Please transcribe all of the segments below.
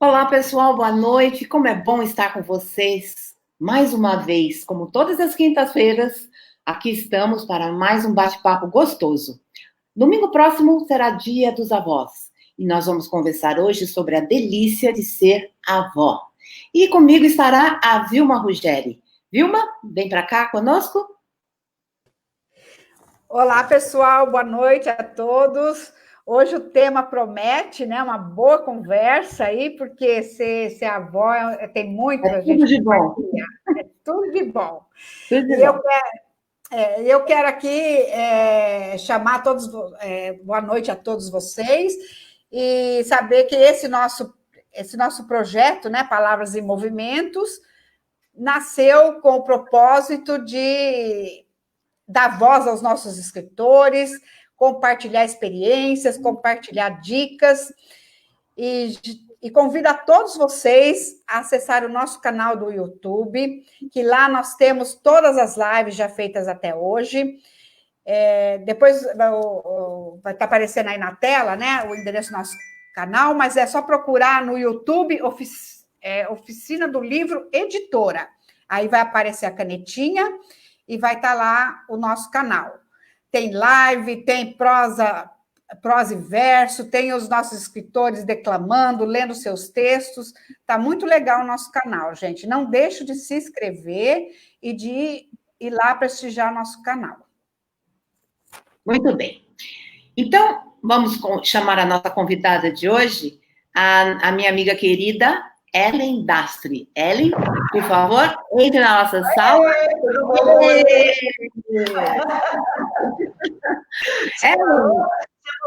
Olá, pessoal, boa noite. Como é bom estar com vocês mais uma vez. Como todas as quintas-feiras, aqui estamos para mais um bate-papo gostoso. Domingo próximo será Dia dos Avós e nós vamos conversar hoje sobre a delícia de ser avó. E comigo estará a Vilma Ruggeri. Vilma, vem para cá conosco. Olá, pessoal, boa noite a todos. Hoje o tema promete, né? Uma boa conversa aí, porque ser avó tem muito a gente tudo de bom. É tudo de bom. Tudo de bom. Eu quero aqui chamar todos, boa noite a todos vocês, e saber que esse nosso projeto, né, Palavras em Movimentos, nasceu com o propósito de dar voz aos nossos escritores, compartilhar experiências, compartilhar dicas, e convido a todos vocês a acessar o nosso canal do YouTube, que lá nós temos todas as lives já feitas até hoje. Depois vai estar aparecendo aí na tela, né, o endereço do nosso canal, mas é só procurar no YouTube Oficina do Livro Editora. Aí vai aparecer a canetinha e vai estar lá o nosso canal. Tem live, tem prosa e verso, tem os nossos escritores declamando, lendo seus textos. Está muito legal o nosso canal, gente. Não deixe de se inscrever e de ir lá prestigiar o nosso canal. Muito bem. Então, vamos chamar a nossa convidada de hoje, a minha amiga querida, Ellen Dastre. Ellen, por favor, entre na nossa sala.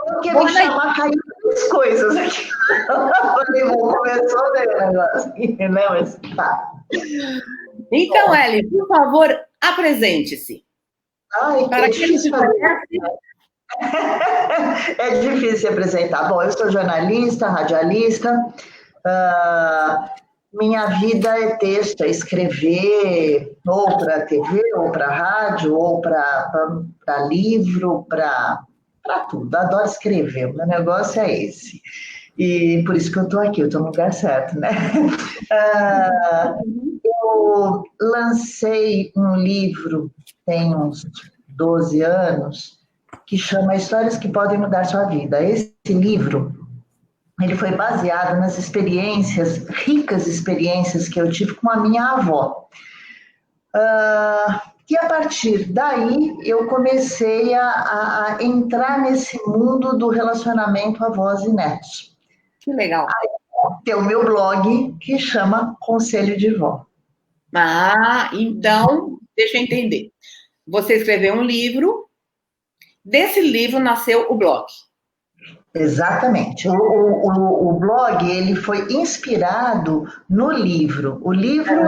Porque me chamar caiu duas coisas aqui. Falei, começou o negócio, né? Mas tá. Então, Ellen, por favor, apresente-se. Ai, para quem se conhece. É difícil se apresentar. Bom, eu sou jornalista, radialista. Minha vida é texto, é escrever, ou para TV, ou para rádio, ou para livro, para tudo. Adoro escrever, o meu negócio é esse. E por isso que eu estou aqui, eu estou no lugar certo, né? Eu lancei um livro, tem uns 12 anos, que chama Histórias que Podem Mudar Sua Vida. Esse livro, ele foi baseado nas experiências, ricas experiências que eu tive com a minha avó. E a partir daí, eu comecei a entrar nesse mundo do relacionamento avós e netos. Que legal. Aí, tem o meu blog, que chama Conselho de Vó. Então, deixa eu entender. Você escreveu um livro, desse livro nasceu o blog. Exatamente. O blog, ele foi inspirado no livro. O livro,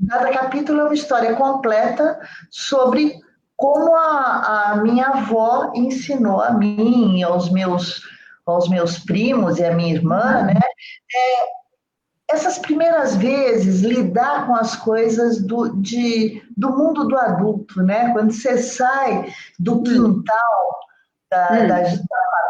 cada capítulo é uma história completa sobre como a minha avó ensinou a mim, aos meus primos e a minha irmã, né? Essas primeiras vezes, lidar com as coisas do mundo do adulto, né? Quando você sai do quintal da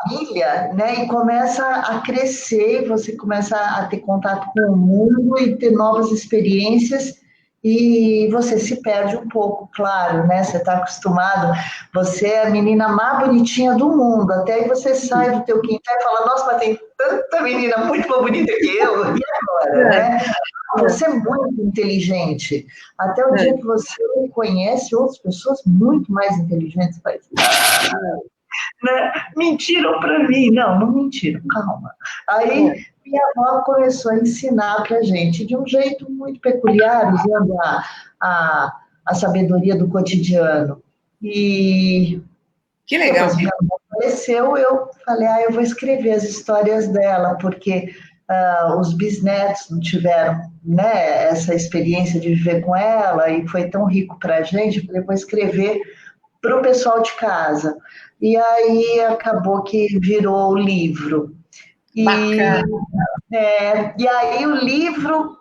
família, né? E começa a crescer, você começa a ter contato com o mundo e ter novas experiências, e você se perde um pouco, claro, né? Você está acostumado, você é a menina mais bonitinha do mundo, até aí você sai do teu quintal e fala, nossa, mas tem tanta menina muito mais bonita que eu, e agora, né? Você é muito inteligente, até o dia que você conhece outras pessoas muito mais inteligentes, vai né? Mentiram para mim. Não mentiram, calma. Aí minha avó começou a ensinar para a gente de um jeito muito peculiar, usando a sabedoria do cotidiano. E que legal. Depois minha avó faleceu, eu falei, eu vou escrever as histórias dela, porque os bisnetos não tiveram, né, essa experiência de viver com ela, e foi tão rico para a gente, eu falei, vou escrever para o pessoal de casa. E aí acabou que virou o livro. Bacana. E aí o livro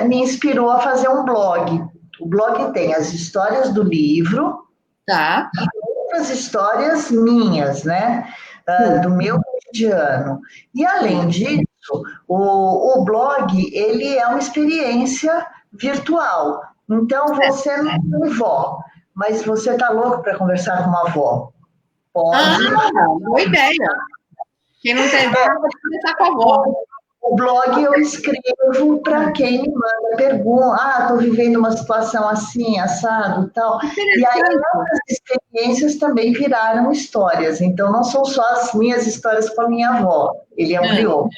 me inspirou a fazer um blog. O blog tem as histórias do livro, tá, e outras histórias minhas, né? Do meu cotidiano. E além disso, O blog, ele é uma experiência virtual. Então, você não tem vó, mas você está louco para conversar com uma avó. Pode. Boa ideia. Quem não tem vó, pode conversar com a avó. O blog eu escrevo para quem me manda pergunta. Estou vivendo uma situação assim, assado, tal. E aí, outras experiências também viraram histórias. Então, não são só as minhas histórias com a minha avó. Ele ampliou.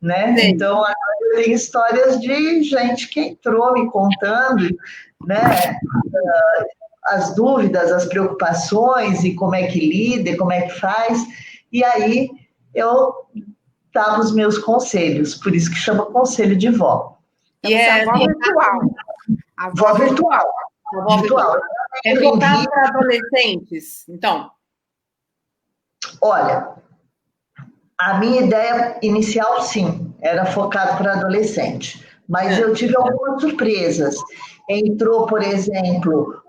Né? Então, agora eu tenho histórias de gente que entrou me contando, né? As dúvidas, as preocupações e como é que lida, e como é que faz. E aí eu dava os meus conselhos, por isso que chama conselho de vó. E é avó virtual. Avó virtual. Virtual. É voltado para adolescentes, então? Olha, a minha ideia inicial, sim, era focado para adolescente. Mas eu tive algumas surpresas. Entrou, por exemplo,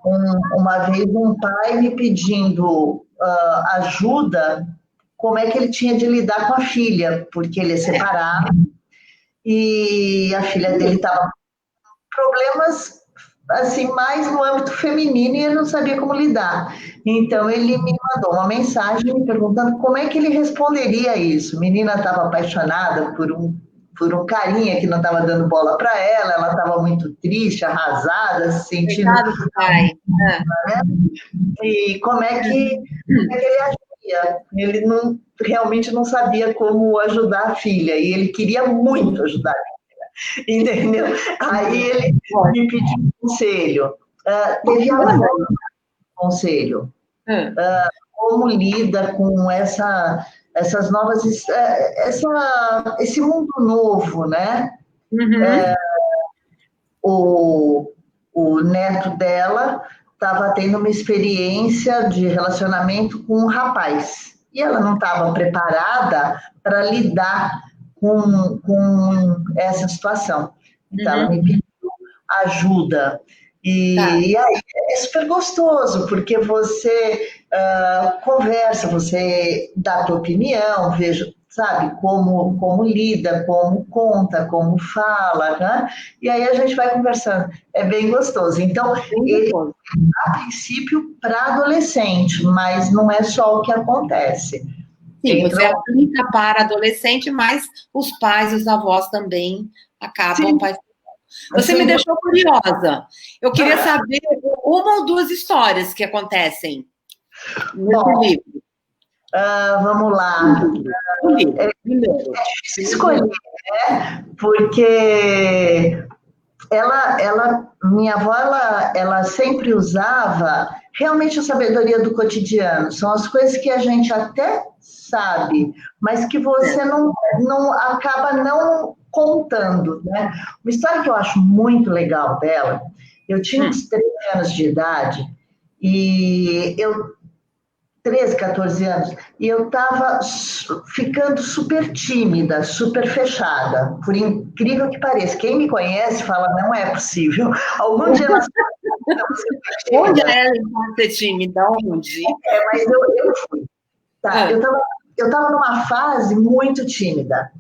uma vez um pai me pedindo ajuda, como é que ele tinha de lidar com a filha, porque ele é separado e a filha dele estava com problemas assim, mais no âmbito feminino e ele não sabia como lidar. Então, ele me mandou uma mensagem me perguntando como é que ele responderia isso. A menina estava apaixonada por um carinha que não estava dando bola para ela estava muito triste, arrasada, se sentindo... pai. Né? E como é que ele agia? Ele realmente não sabia como ajudar a filha, e ele queria muito ajudar a filha, entendeu? Aí ele me pediu um conselho. Teve agora um conselho. Como lida com essas novas, esse mundo novo, né? O neto dela estava tendo uma experiência de relacionamento com um rapaz e ela não estava preparada para lidar com essa situação. Então, ela me pediu ajuda. E aí é super gostoso, porque você conversa, você dá a tua opinião, veja, sabe, como lida, como conta, como fala, né? E aí a gente vai conversando. É bem gostoso. Então, ele, a princípio, para adolescente, mas não é só o que acontece. Sim, você aplica para adolescente, mas os pais e os avós também acabam participando. Você me deixou curiosa. Eu queria saber uma ou duas histórias que acontecem nesse livro. Vamos lá. É difícil escolher, né? Porque minha avó, ela sempre usava realmente a sabedoria do cotidiano. São as coisas que a gente até sabe, mas que você não acaba não contando, né? Uma história que eu acho muito legal dela, eu tinha uns 13 anos de idade, e 13, 14 anos, e eu estava ficando super tímida, super fechada, por incrível que pareça. Quem me conhece fala, não é possível. Algum dia nós... Onde é ser tímida? Onde? Mas eu fui. Tá? Eu estava numa fase muito tímida.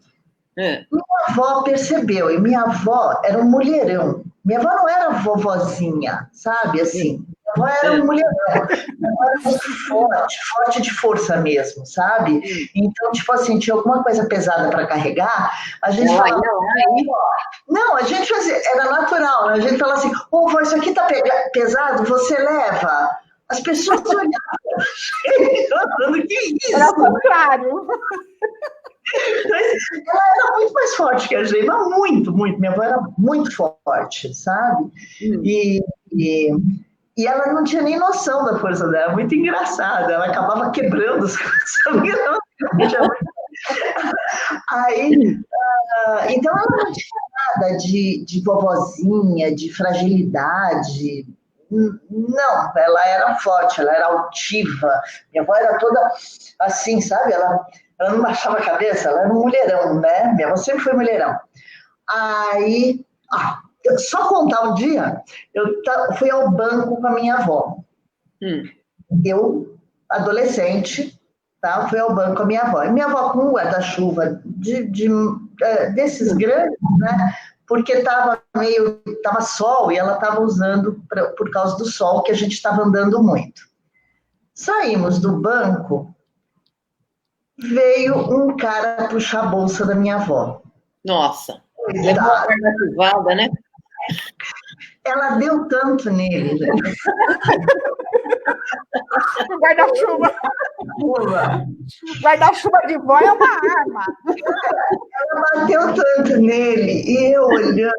Minha avó percebeu, e minha avó era um mulherão. Minha avó não era vovozinha, sabe, assim. Minha avó era um mulherão. Minha avó era muito forte de força mesmo, sabe? Então, tipo assim, tinha alguma coisa pesada para carregar, a gente falava... Não, a gente fazia, era natural, né? A gente falava assim, vó, isso aqui tá pesado, você leva... As pessoas olhavam, falando, que isso? Era o contrário. Ela era muito mais forte que a gente, mas muito, muito. Minha avó era muito forte, sabe? E ela não tinha nem noção da força dela, muito engraçada. Ela acabava quebrando as coisas. Aí, então ela não tinha nada de vovozinha, de fragilidade. Não, ela era forte, ela era altiva. Minha avó era toda assim, sabe? Ela não baixava a cabeça, ela era um mulherão, né? Minha avó sempre foi mulherão. Aí, só contar um dia, eu fui ao banco com a minha avó. Eu, adolescente, tá? Fui ao banco com a minha avó. E minha avó com um guarda-chuva de desses grandes, né? Porque estava sol e ela estava usando por causa do sol, que a gente estava andando muito. Saímos do banco, veio um cara puxar a bolsa da minha avó. Nossa, levou a perna curvada, né? Ela deu tanto nele, gente. O guarda-chuva. Guarda-chuva de vó é uma arma. Ela bateu tanto nele, e eu olhando,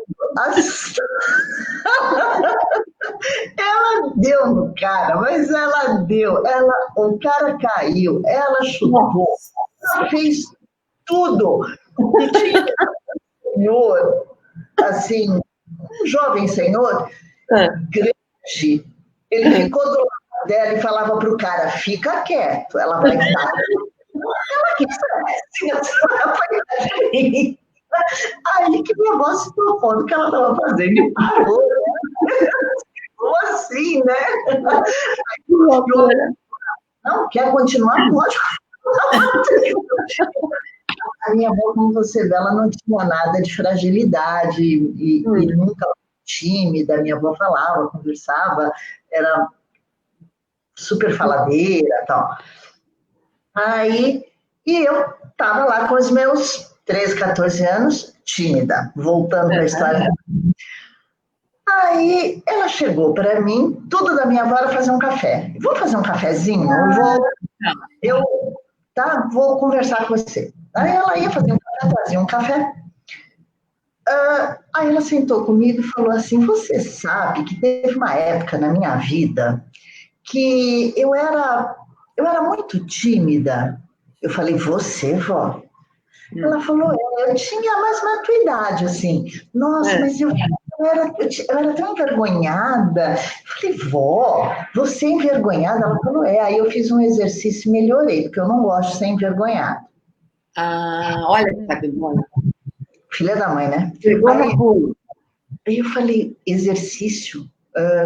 ela deu no cara, mas ela deu, o cara caiu, ela chutou, ela fez tudo. E tinha um senhor, assim, um jovem senhor, grande, ele ficou do lado dela e falava para o cara, fica quieto, ela vai estar. Ela quis assim, ela foi assim. Aí que minha avó se tocou do que ela estava fazendo e parou, né? Ficou assim, né? Não, quer continuar? Pode. A minha avó, como você vê, ela não tinha nada de fragilidade e nunca tímida. Minha avó falava, conversava, era super faladeira e tal. Aí, e eu estava lá com os meus 13, 14 anos, tímida, voltando para a história. Aí ela chegou para mim, tudo da minha avó era fazer um café. Vou fazer um cafezinho? Vou conversar com você. Aí ela ia fazer um café, trazia um café. Aí ela sentou comigo e falou assim, você sabe que teve uma época na minha vida que eu era muito tímida. Eu falei, você, vó? Ela falou, eu tinha mais uma tua idade, assim. Nossa, mas eu era tão envergonhada. Eu falei, vó, você é envergonhada? Ela falou, Aí eu fiz um exercício e melhorei, porque eu não gosto de ser envergonhada. Olha que sabe, mãe. Filha da mãe, né? Aí eu falei, exercício?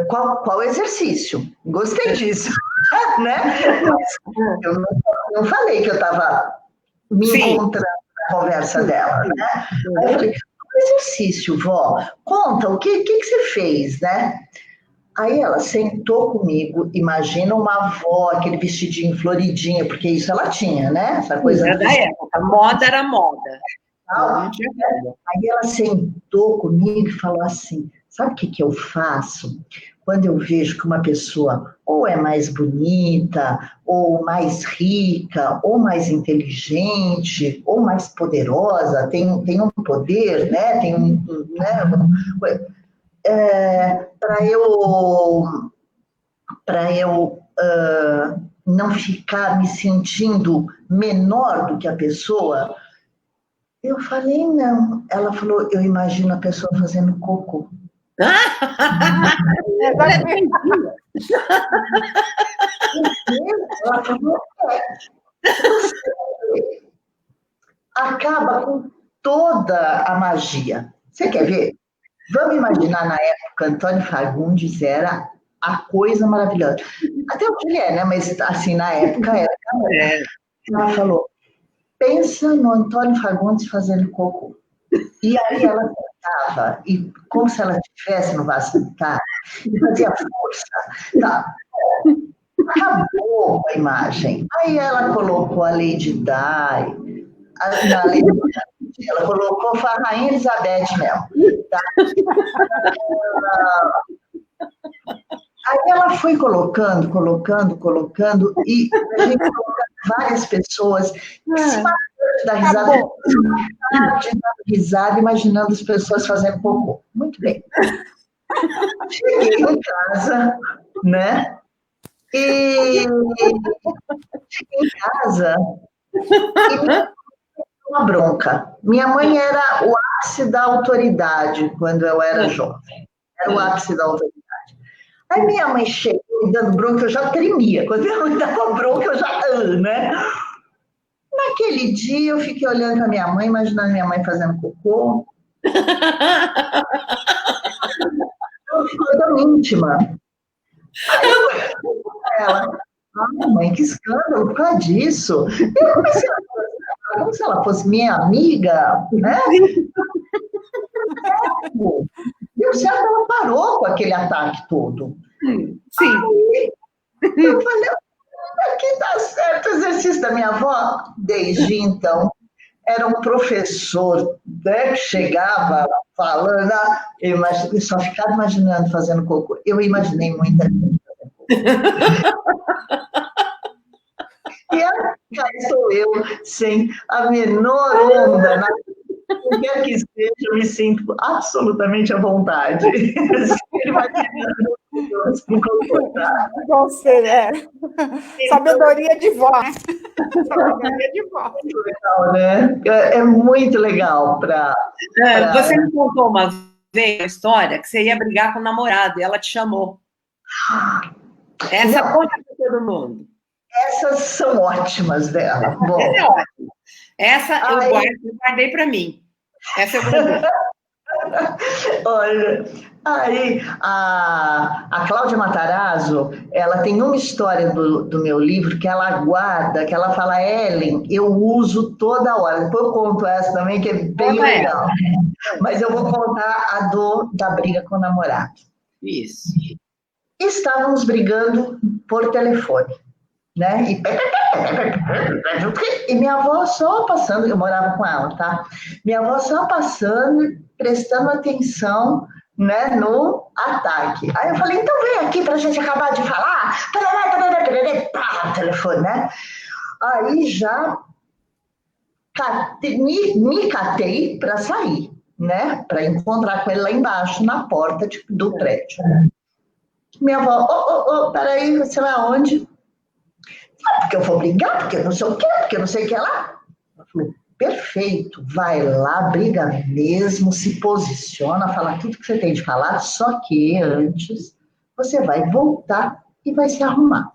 Qual exercício? Gostei disso, né? Eu não falei que eu estava me encontrando na conversa dela, né? Aí eu falei, exercício, vó, conta, o que você fez, né? Aí ela sentou comigo, imagina uma avó, aquele vestidinho floridinho, porque isso ela tinha, né? Essa coisa era da época, moda era moda. Aí ela sentou comigo e falou assim, sabe o que eu faço? Quando eu vejo que uma pessoa ou é mais bonita, ou mais rica, ou mais inteligente, ou mais poderosa, tem um poder, né? Para eu não ficar me sentindo menor do que a pessoa, eu falei, não. Ela falou, eu imagino a pessoa fazendo cocô. Agora é mentira. Ela falou, acaba com toda a magia. Você quer ver? Vamos imaginar na época, Antônio Fagundes era a coisa maravilhosa. Até o que ele é, né? Mas assim, na época era. Ela falou, pensa no Antônio Fagundes fazendo cocô. E aí ela sentava, e como se ela estivesse no vaso sanitário, e fazia força. Tá. Acabou a imagem. Aí ela colocou a Lady Di, ela colocou a Rainha Elizabeth mesmo. Tá? Aí ela foi colocando, e a gente colocando várias pessoas que se matando da risada, imaginando as pessoas fazendo cocô. Muito bem. Cheguei em casa, né? E cheguei em casa e me deu uma bronca. Minha mãe era o ápice da autoridade quando eu era jovem. Era o ápice da autoridade. Aí minha mãe chegou me dando bronca, eu já tremia. Quando minha mãe dava bronca, eu já... né? Naquele dia, eu fiquei olhando para minha mãe, imaginando minha mãe fazendo cocô. Coisa íntima. Aí eu falei para ela, mãe, que escândalo por causa disso. E eu comecei a conversar, como se ela fosse minha amiga, né? Deu certo, ela parou com aquele ataque todo. Sim. Aí, eu falei, aqui tá certo o exercício da minha avó. Desde então, era um professor, né, que chegava falando, eu só ficava imaginando fazendo cocô. Eu imaginei muita gente fazendo cocô. E aí sou eu, sem a menor onda, qualquer que seja, eu me sinto absolutamente à vontade. Imaginando com comportar. Sabedoria de vó. Sabedoria de vó. Muito legal, né? É muito legal para. Você me contou uma vez a história que você ia brigar com o namorado e ela te chamou. Essa conta para todo mundo. Essas são ótimas dela. Bom, essa é ótima. Essa eu guardei para mim. Essa eu guardei. Olha, aí a Cláudia Matarazzo, ela tem uma história do meu livro que ela guarda, que ela fala, Ellen, eu uso toda hora. Depois eu conto essa também, que é bem legal. Mas eu vou contar a dor da briga com o namorado. Isso. Estávamos brigando por telefone, né? E minha avó só passando, eu morava com ela, tá? Minha avó só passando, prestando atenção, né, no ataque. Aí eu falei, então vem aqui pra gente acabar de falar. Pá, telefone, né? Aí já me catei para sair, né? Para encontrar com ele lá embaixo, na porta do prédio. Minha avó, peraí, você vai aonde? Porque eu vou brigar, porque não sei o quê, porque não sei o que lá. Eu falei, perfeito, vai lá, briga mesmo, se posiciona, fala tudo que você tem de falar, só que antes você vai voltar e vai se arrumar.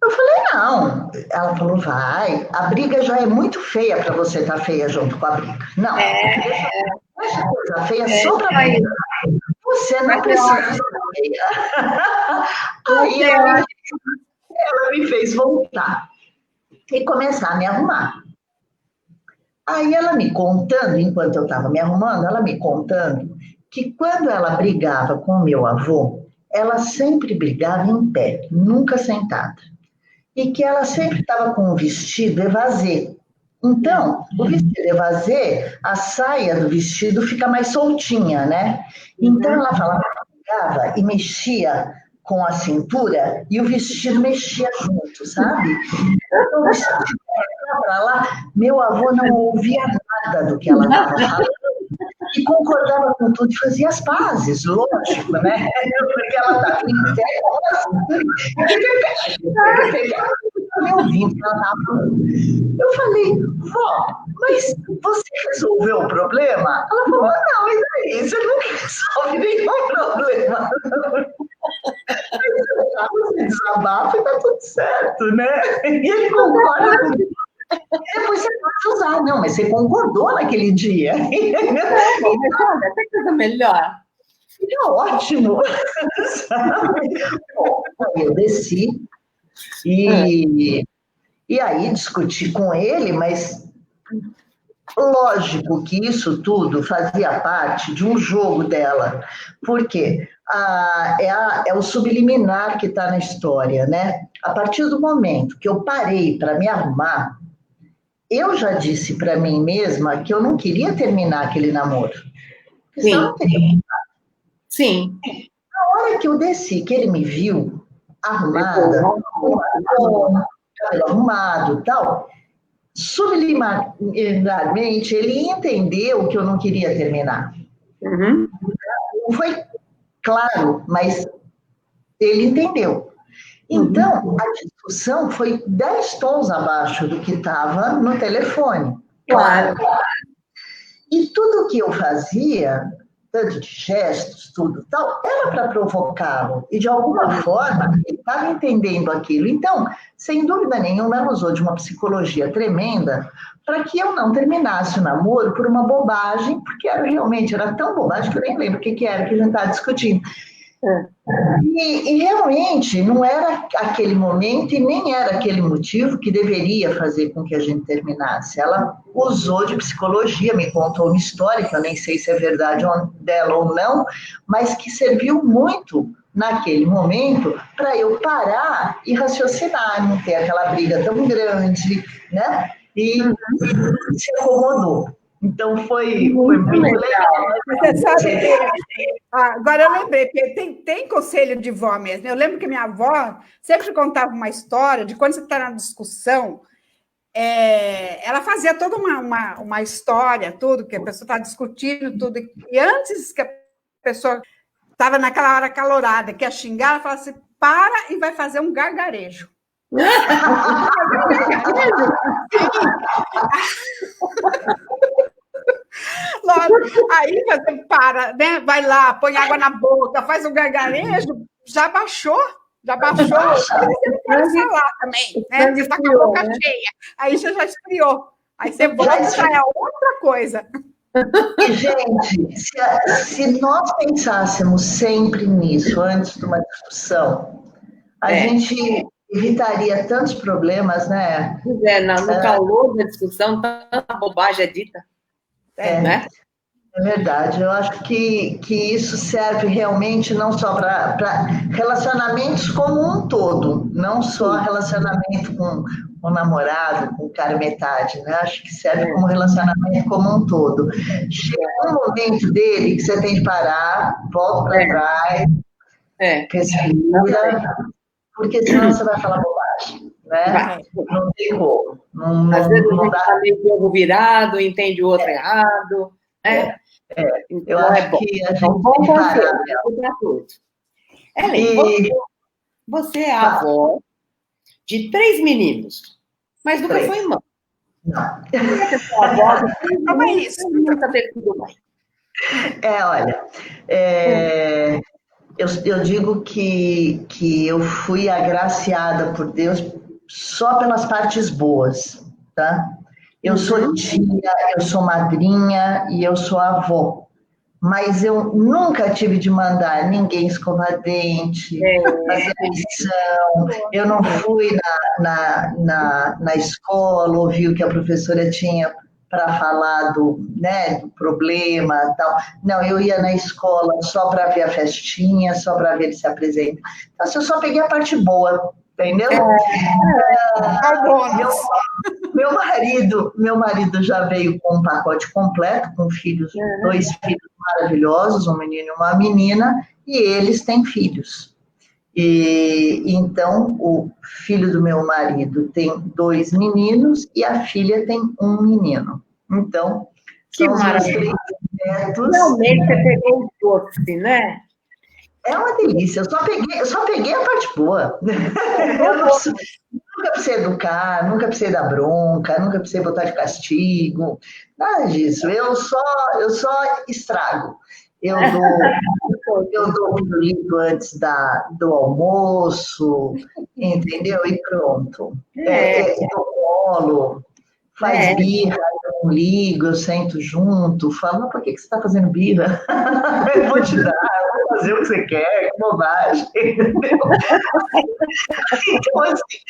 Eu falei, não. Ela falou, vai, a briga já é muito feia para você estar feia junto com a briga. Não, essa coisa feia só para briga. Você não precisa ser feia. Aí ela me fez voltar e começar a me arrumar. Aí ela me contando, enquanto eu estava me arrumando, ela me contando que quando ela brigava com o meu avô, ela sempre brigava em pé, nunca sentada. E que ela sempre estava com um vestido evasê. Então, o vestido evasê, a saia do vestido fica mais soltinha, né? Então, ela falava, brigava e mexia com a cintura e o vestido mexia junto, sabe? Então, o vestido ficava para lá, meu avô não ouvia nada do que ela estava falando e concordava com tudo e fazia as pazes, lógico, né? Porque ela estava em pé com a cintura e ouvindo o que ela estava falando. Eu falei, vó, mas você resolveu o problema? Ela falou, não, e daí? Você não resolve nenhum problema. Você desabafa e tá tudo certo, né? E ele concorda comigo. Depois você pode usar. Não, mas você concordou naquele dia. Mas olha, até coisa melhor. É ótimo. Bom, eu desci e aí discuti com ele, mas lógico que isso tudo fazia parte de um jogo dela. Por quê? É o subliminar que está na história, né? A partir do momento que eu parei para me arrumar, eu já disse para mim mesma que eu não queria terminar aquele namoro. Sim. Não teria. Sim. Na hora que eu desci, que ele me viu arrumada, cabelo arrumado e tal, subliminarmente ele entendeu que eu não queria terminar. Uhum. Não foi claro, mas ele entendeu. Então, a discussão foi 10 tons abaixo do que estava no telefone. Claro. E tudo que eu fazia, tanto de gestos, tudo tal, era para provocá-lo. E, de alguma forma, ele estava entendendo aquilo. Então, sem dúvida nenhuma, ela usou de uma psicologia tremenda para que eu não terminasse o namoro por uma bobagem, porque realmente era tão bobagem que eu nem lembro o que era que a gente estava discutindo. E realmente não era aquele momento e nem era aquele motivo que deveria fazer com que a gente terminasse. Ela usou de psicologia, me contou uma história, que eu nem sei se é verdade dela ou não, mas que serviu muito naquele momento para eu parar e raciocinar, não ter aquela briga tão grande, né? E se acomodou. Então foi muito legal. Você sabe que, agora eu lembrei, porque tem conselho de vó mesmo. Eu lembro que minha avó sempre contava uma história de quando você está na discussão, ela fazia toda uma história, tudo, que a pessoa está discutindo, tudo, e antes que a pessoa estava naquela hora calorada, que ia xingar, ela falava assim, para e vai fazer um gargarejo. Aí você para, né? Vai lá, põe água na boca, faz um gargarejo, já baixou. Você não pode falar também, né? Você está com a boca cheia, aí você já esfriou. Aí você volta, já é outra coisa. E, gente, se nós pensássemos sempre nisso antes de uma discussão, a gente evitaria tantos problemas, né? No calor da discussão, tanta bobagem é dita. Né? É verdade, eu acho que isso serve realmente não só para relacionamentos como um todo, não só relacionamento com o namorado, com o cara metade, né? Acho que serve como relacionamento como um todo. Chega um momento dele que você tem que parar, volta para trás, respira, porque senão você vai falar bobagem, né? Não tem como. Às vezes a gente está meio de ovo virado, entende o outro errado, né? Eu acho que a gente tem que parar. Ellen, você é avó de 3 meninos, mas nunca foi mãe. Não. Como é isso? Nunca teve sido mãe. Olha, eu digo que eu fui agraciada por Deus só pelas partes boas, tá? Eu sou tia, eu sou madrinha e eu sou avó. Mas eu nunca tive de mandar ninguém escovar dente, fazer lição. Eu não fui na escola, ouvir o que a professora tinha para falar do problema e tal. Não, eu ia na escola só para ver a festinha, só para ver ele se apresentar. Então, eu só peguei a parte boa, entendeu? Meu marido já veio com um pacote completo, com filhos, 2 filhos maravilhosos, um menino e uma menina, e eles têm filhos. E então o filho do meu marido tem 2 meninos e a filha tem 1 menino. Então, que maravilha! Realmente você pegou o doce, né? É uma delícia. Eu só peguei a parte boa. Nunca precisei educar, nunca precisei dar bronca, nunca precisei botar de castigo, nada disso. Eu só estrago. Eu dou pirulito antes do almoço, entendeu? E pronto. Eu colo, faz birra, eu não ligo, eu sento junto, falo, mas por que você está fazendo birra? Eu vou te dar, eu vou fazer o que você quer, que bobagem. Então, assim,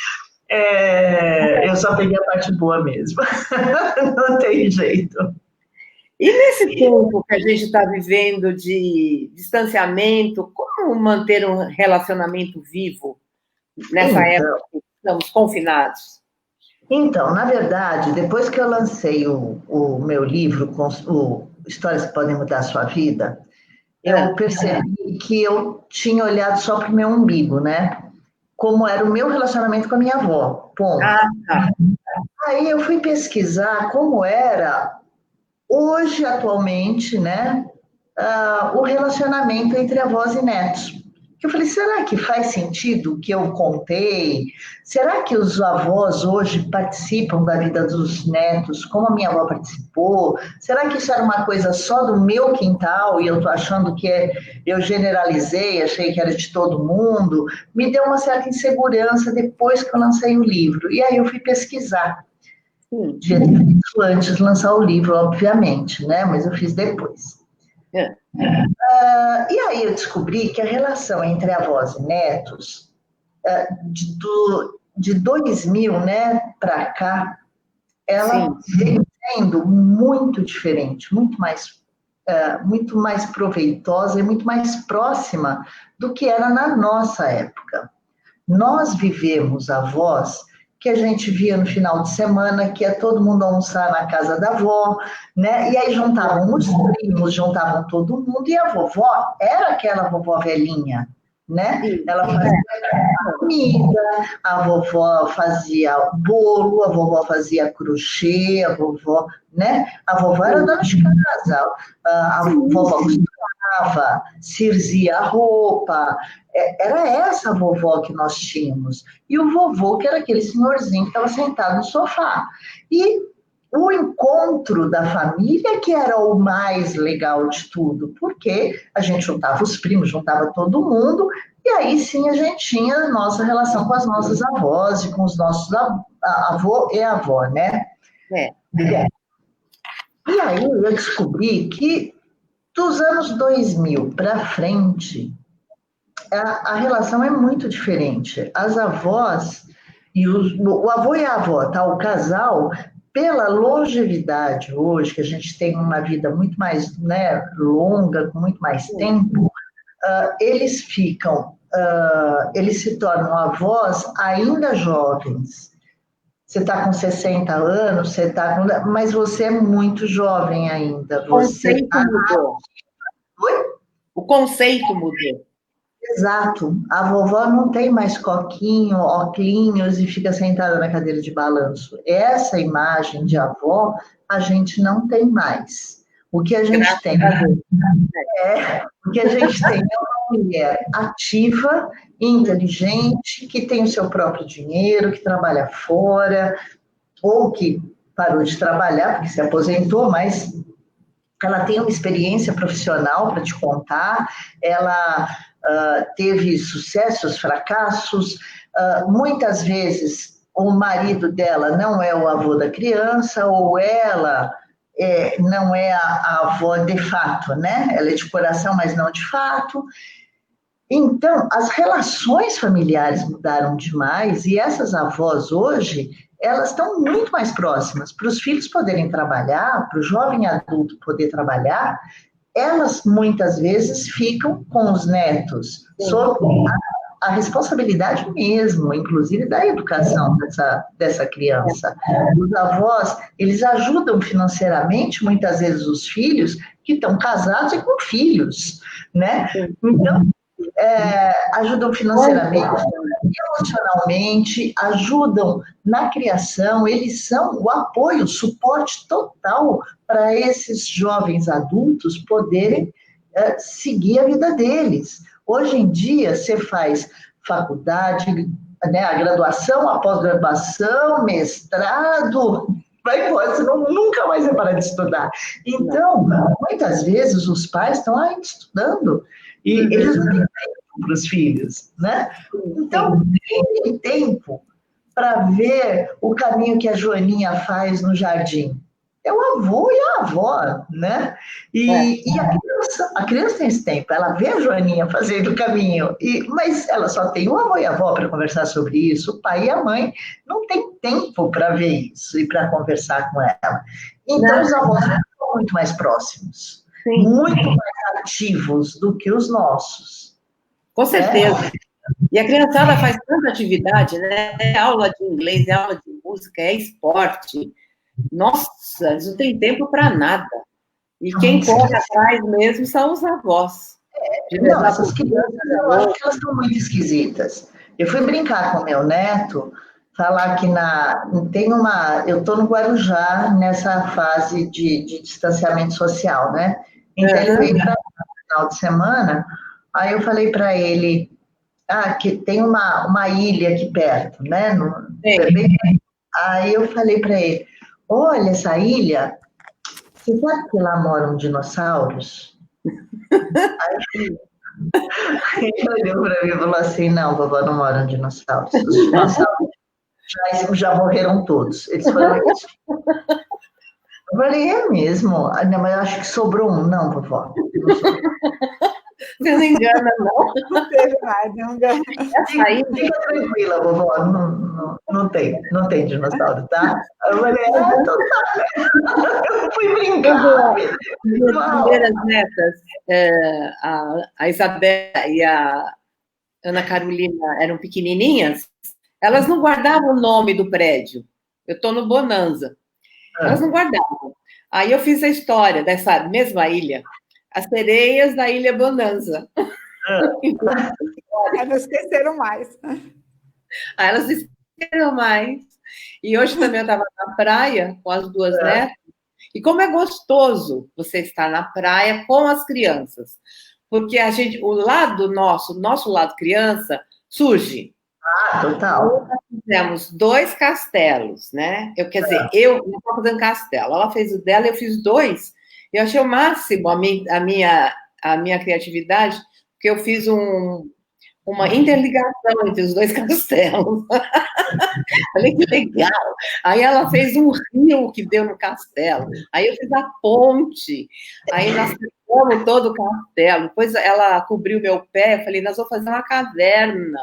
eu só peguei a parte boa mesmo. Não tem jeito. E nesse tempo que a gente está vivendo de distanciamento, como manter um relacionamento vivo nessa época que estamos confinados? Então, na verdade, depois que eu lancei o meu livro, Histórias que Podem Mudar a Sua Vida, eu percebi que eu tinha olhado só para o meu umbigo, né? Como era o meu relacionamento com a minha avó. Ponto. Aí eu fui pesquisar como era hoje, atualmente, né, o relacionamento entre avós e netos. Eu falei, será que faz sentido o que eu contei? Será que os avós hoje participam da vida dos netos, como a minha avó participou? Será que isso era uma coisa só do meu quintal e eu estou achando que eu generalizei, achei que era de todo mundo? Me deu uma certa insegurança depois que eu lancei o livro. E aí eu fui pesquisar. Devia ter feito antes de lançar o livro, obviamente, né? Mas eu fiz depois. É. E aí eu descobri que a relação entre avós e netos, de 2000, né, para cá, ela Sim, vem sendo muito diferente, muito mais proveitosa e muito mais próxima do que era na nossa época. Nós vivemos avós que a gente via no final de semana, que ia todo mundo almoçar na casa da avó, né? E aí juntavam os primos, juntavam todo mundo, e a vovó era aquela vovó velhinha, né? sim. Ela fazia comida, a vovó fazia bolo, a vovó fazia crochê, a vovó, né? A vovó era dona de casa, a vovó costurava, cirzia a roupa. Era essa a vovó que nós tínhamos. E o vovô, que era aquele senhorzinho que estava sentado no sofá. E o encontro da família que era o mais legal de tudo, porque a gente juntava os primos, juntava todo mundo, e aí sim a gente tinha a nossa relação com as nossas avós e com os nossos avô e avó, né? É. E aí eu descobri que dos anos 2000 para frente, a relação é muito diferente. As avós e o avô e a avó, tá? O casal, pela longevidade hoje, que a gente tem uma vida muito mais, né, longa, com muito mais tempo, eles se tornam avós ainda jovens. Você está com 60 anos, mas você é muito jovem ainda. O Você conceito está. mudou. Oi? O conceito mudou. Exato. A vovó não tem mais coquinho, óculos e fica sentada na cadeira de balanço. Essa imagem de avó a gente não tem mais. O que a gente Graças tem a Deus. o que a gente tem é uma mulher ativa, inteligente, que tem o seu próprio dinheiro, que trabalha fora, ou que parou de trabalhar porque se aposentou, mas ela tem uma experiência profissional para te contar, ela teve sucessos, fracassos, muitas vezes o marido dela não é o avô da criança, ou ela não é a avó de fato, né? Ela é de coração, mas não de fato. Então, as relações familiares mudaram demais e essas avós hoje, elas estão muito mais próximas para os filhos poderem trabalhar, para o jovem adulto poder trabalhar, elas muitas vezes ficam com os netos, sob a responsabilidade mesmo, inclusive da educação dessa criança. Os avós, eles ajudam financeiramente, muitas vezes, os filhos que estão casados e com filhos, né? Então, ajudam financeiramente, emocionalmente, ajudam na criação, eles são o apoio, o suporte total para esses jovens adultos poderem seguir a vida deles. Hoje em dia, você faz faculdade, né, a graduação, a pós-graduação, mestrado, vai embora, você nunca mais vai parar de estudar. Então, muitas vezes, os pais estão ainda estudando e eles não têm tempo para os filhos, né? Então, tem tempo para ver o caminho que a Joaninha faz no jardim. É o avô e a avó, né? E a criança tem esse tempo, ela vê a Joaninha fazendo o caminho, mas ela só tem o avô e a avó para conversar sobre isso, o pai e a mãe não tem tempo para ver isso e para conversar com ela. Então, os avós são muito mais próximos, muito mais ativos do que os nossos. Com certeza. E a criançada faz tanta atividade, né? É aula de inglês, é aula de música, é esporte. Nossa, eles não têm tempo para nada. E quem corre atrás mesmo são os avós. Não, essas crianças, eu acho que elas estão muito esquisitas. Eu fui brincar com meu neto, falar que eu estou no Guarujá nessa fase de distanciamento social, né? Então ele veio para no final de semana, aí eu falei para ele, que tem uma ilha aqui perto, né? Aí eu falei para ele, olha essa ilha, você sabe que lá moram dinossauros? Aí ele olhou para mim e falou assim, não, vovó, não moram dinossauros. Os dinossauros já morreram todos. Eles foram extintos. Eu falei, é mesmo? Ah, não, mas eu acho que sobrou um. Não, vovó. Não sobrou. Você não engana, não. Não teve mais, não ganhou. Fica tranquila, vovó. Não tem dinossauro, tá? Eu falei, então tá, né? Eu fui brincar. Minhas Mal. primeiras netas, a Isabela e a Ana Carolina eram pequenininhas, elas não guardavam o nome do prédio. Eu estou no Bonanza. Elas não guardavam. Aí eu fiz a história dessa mesma ilha, as sereias da Ilha Bonanza. Aí não esqueceram mais. Aí elas esqueceram mais. E hoje também eu estava na praia com as duas netas. E como é gostoso você estar na praia com as crianças. Porque a gente, o nosso lado criança, surge. Ah, total. Nós fizemos 2 castelos, né? Eu não estou fazendo castelo. Ela fez o dela, eu fiz 2. Eu achei o máximo a minha criatividade, porque eu fiz uma interligação entre os 2 castelos. Falei que legal. Aí ela fez um rio que deu no castelo. Aí eu fiz a ponte. Aí nós fizemos todo o castelo. Depois ela cobriu meu pé. Falei, nós vamos fazer uma caverna.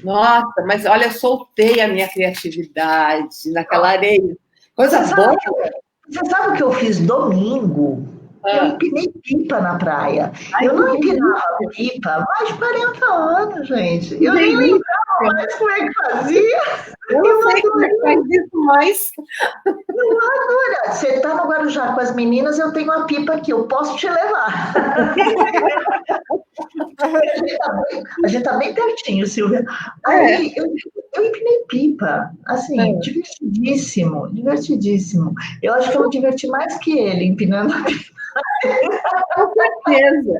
Nossa, mas olha, eu soltei a minha criatividade naquela areia. Coisa boa. Você sabe o que eu fiz domingo? Eu empinei pipa na praia. Ai, eu não que empinava pipa há mais de 40 anos, gente. Que Eu nem delícia. lembrava mais como é que fazia. Eu não sei como é que faz isso mais. Eu adoro. Você está no Guarujá com as meninas, eu tenho uma pipa aqui, eu posso te levar. A gente está bem pertinho, Silvia. Aí eu empinei pipa, assim, divertidíssimo, divertidíssimo. Eu acho que eu me diverti mais que ele empinando a pipa. Com certeza.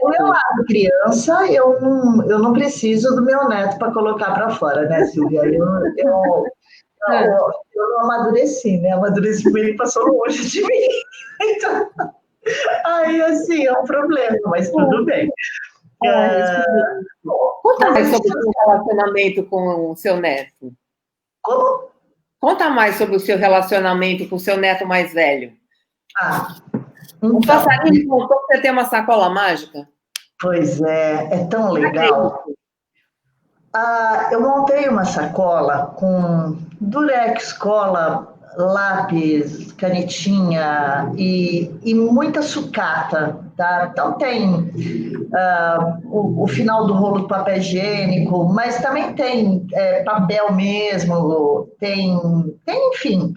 O meu lado criança, eu não preciso do meu neto para colocar para fora, né, Silvia? Eu não amadureci, né? Amadureci com ele, passou longe de mim. Então, aí, assim, é um problema, mas tudo bem. Conta mais sobre o seu relacionamento com o seu neto. Como? Conta mais sobre o seu relacionamento com o seu neto mais velho. Então, o passarinho contou que você tem uma sacola mágica? Pois é tão legal. Eu montei uma sacola com durex, cola, lápis, canetinha e muita sucata, tá? Então tem o final do rolo do papel higiênico, mas também tem papel mesmo, tem enfim,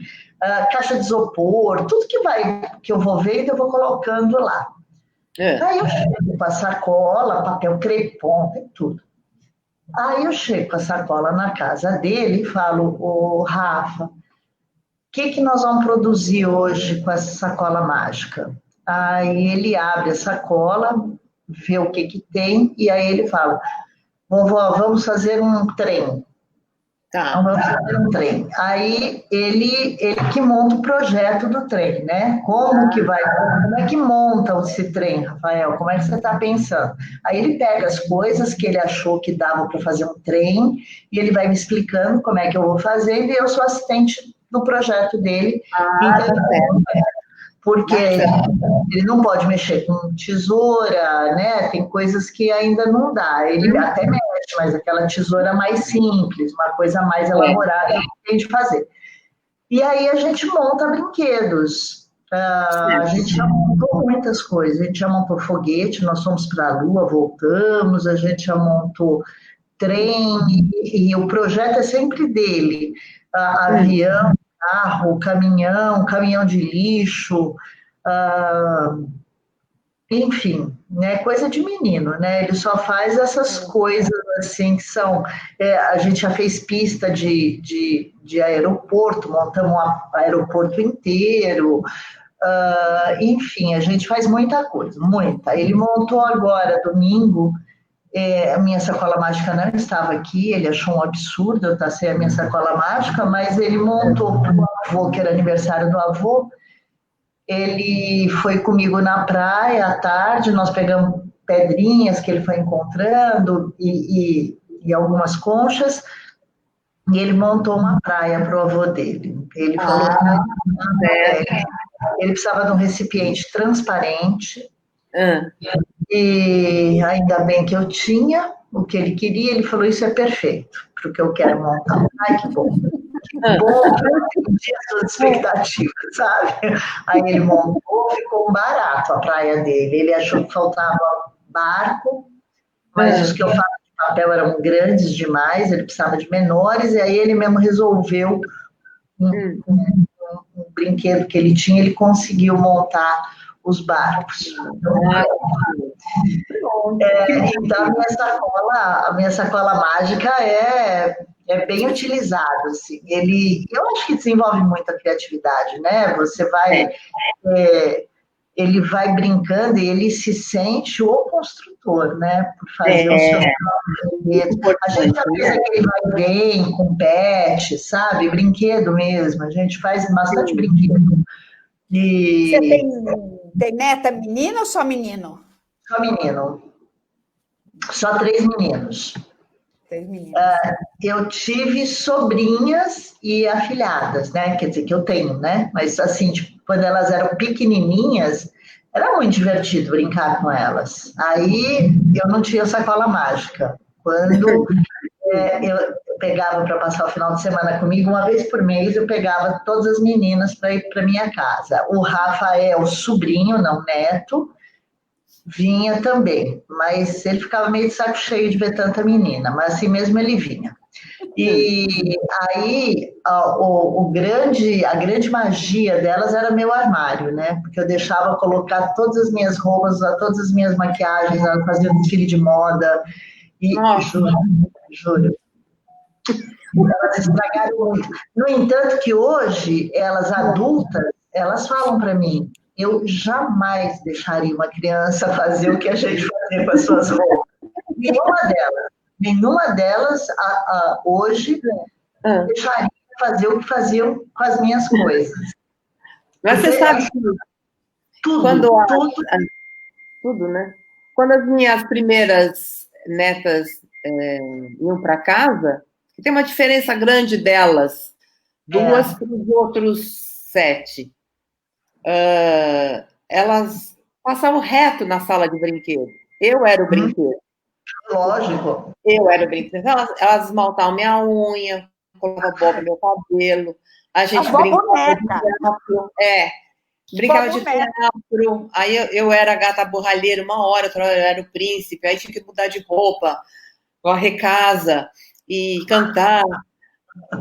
caixa de isopor, tudo que eu vou vendo, eu vou colocando lá. Aí eu chego com a sacola, papel crepom, tem tudo. Aí eu chego com a sacola na casa dele e falo, ô Rafa, o que nós vamos produzir hoje com essa sacola mágica? Aí ele abre a sacola, vê o que tem, e aí ele fala, vovó, vamos fazer um trem. Tá. Vamos fazer um trem. Aí ele que monta o projeto do trem, né? Como é que monta esse trem, Rafael? Como é que você está pensando? Aí ele pega as coisas que ele achou que dava para fazer um trem e ele vai me explicando como é que eu vou fazer e eu sou assistente do projeto dele. Porque ele não pode mexer com tesoura, né? Tem coisas que ainda não dá. Ele até mexe, mas aquela tesoura mais simples, uma coisa mais elaborada, ele tem de fazer. E aí a gente monta brinquedos. A gente já montou muitas coisas. A gente já montou foguete, nós fomos para a Lua, voltamos, a gente já montou trem, e o projeto é sempre dele. Avião, carro, caminhão de lixo, enfim, né, coisa de menino, né? Ele só faz essas coisas assim que são. A gente já fez pista de aeroporto, montamos um aeroporto inteiro. Enfim, a gente faz muita coisa, muita. Ele montou agora, domingo. A minha sacola mágica não estava aqui, ele achou um absurdo eu estar sem a minha sacola mágica, mas ele montou para o avô, que era aniversário do avô. Ele foi comigo na praia à tarde, nós pegamos pedrinhas que ele foi encontrando e algumas conchas, e ele montou uma praia para o avô dele. Ele falou que ele precisava de um recipiente transparente, e ainda bem que eu tinha o que ele queria. Ele falou: isso é perfeito para o que eu quero montar. Ai, que bom. Que bom, eu entendi as suas expectativas, sabe? Aí ele montou, ficou barato a praia dele. Ele achou que faltava barco, mas os que eu faço de papel eram grandes demais, ele precisava de menores, e aí ele mesmo resolveu um brinquedo que ele tinha, ele conseguiu montar os barcos. Então, a minha sacola mágica é bem utilizada. Assim. Eu acho que desenvolve muita criatividade, né? Você vai... ele vai brincando e ele se sente o construtor, né? Por fazer os seus brinquedos. A gente já fez aquele vai bem com pet, sabe? Brinquedo mesmo. A gente faz bastante brinquedo. E... Você tem neta menina ou só menino? Só menino. Só 3 meninos. 3 meninos. Eu tive sobrinhas e afilhadas, né? Quer dizer, que eu tenho, né? Mas assim, tipo, quando elas eram pequenininhas, era muito divertido brincar com elas. Aí eu não tinha sacola mágica. Quando eu pegava para passar o final de semana comigo, uma vez por mês eu pegava todas as meninas para ir para minha casa. O Rafael, sobrinho, não neto, vinha também, mas ele ficava meio de saco cheio de ver tanta menina, mas assim mesmo ele vinha. E aí a grande magia delas era meu armário, né? Porque eu deixava colocar todas as minhas roupas, todas as minhas maquiagens, elas faziam desfile de moda, e juro, elas estragaram muito. No entanto, que hoje, elas adultas, elas falam para mim: eu jamais deixaria uma criança fazer o que a gente fazia com as suas roupas. Nenhuma delas hoje deixaria fazer o que faziam com as minhas coisas. Mas você sabe que tudo, né? Quando as minhas primeiras netas iam para casa, tem uma diferença grande delas, 2 para os outros 7. Elas passavam reto na sala de brinquedo. Eu era o brinquedo. Lógico. Eu era o brinquedo. Elas esmaltavam minha unha, colocavam boca no meu cabelo. A gente brincava de teatro. Brincava de teatro. Aí eu era a gata borralheira uma hora, outra hora eu era o príncipe. Aí tinha que mudar de roupa, varrer casa e cantar.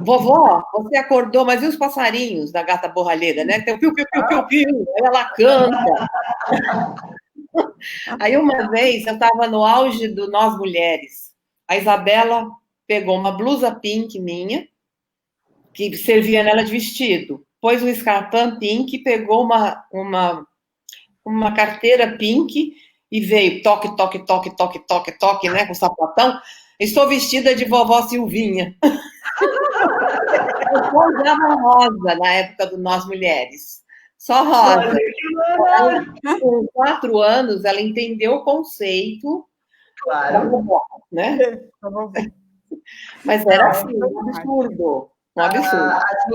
Vovó, você acordou, mas e os passarinhos da gata borralheira, né? Tem o piu, piu, piu, piu, piu, aí ela canta. Aí uma vez eu estava no auge do Nós Mulheres. A Isabela pegou uma blusa pink minha, que servia nela de vestido, pôs um escarpão pink, pegou uma carteira pink e veio toque, toque, toque, toque, toque, toque, né? Com sapatão. Estou vestida de vovó Silvinha. Eu só usava rosa na época do Nós Mulheres. Só rosa. Com 4 anos, ela entendeu o conceito. Claro. Né? Mas era assim, um absurdo. As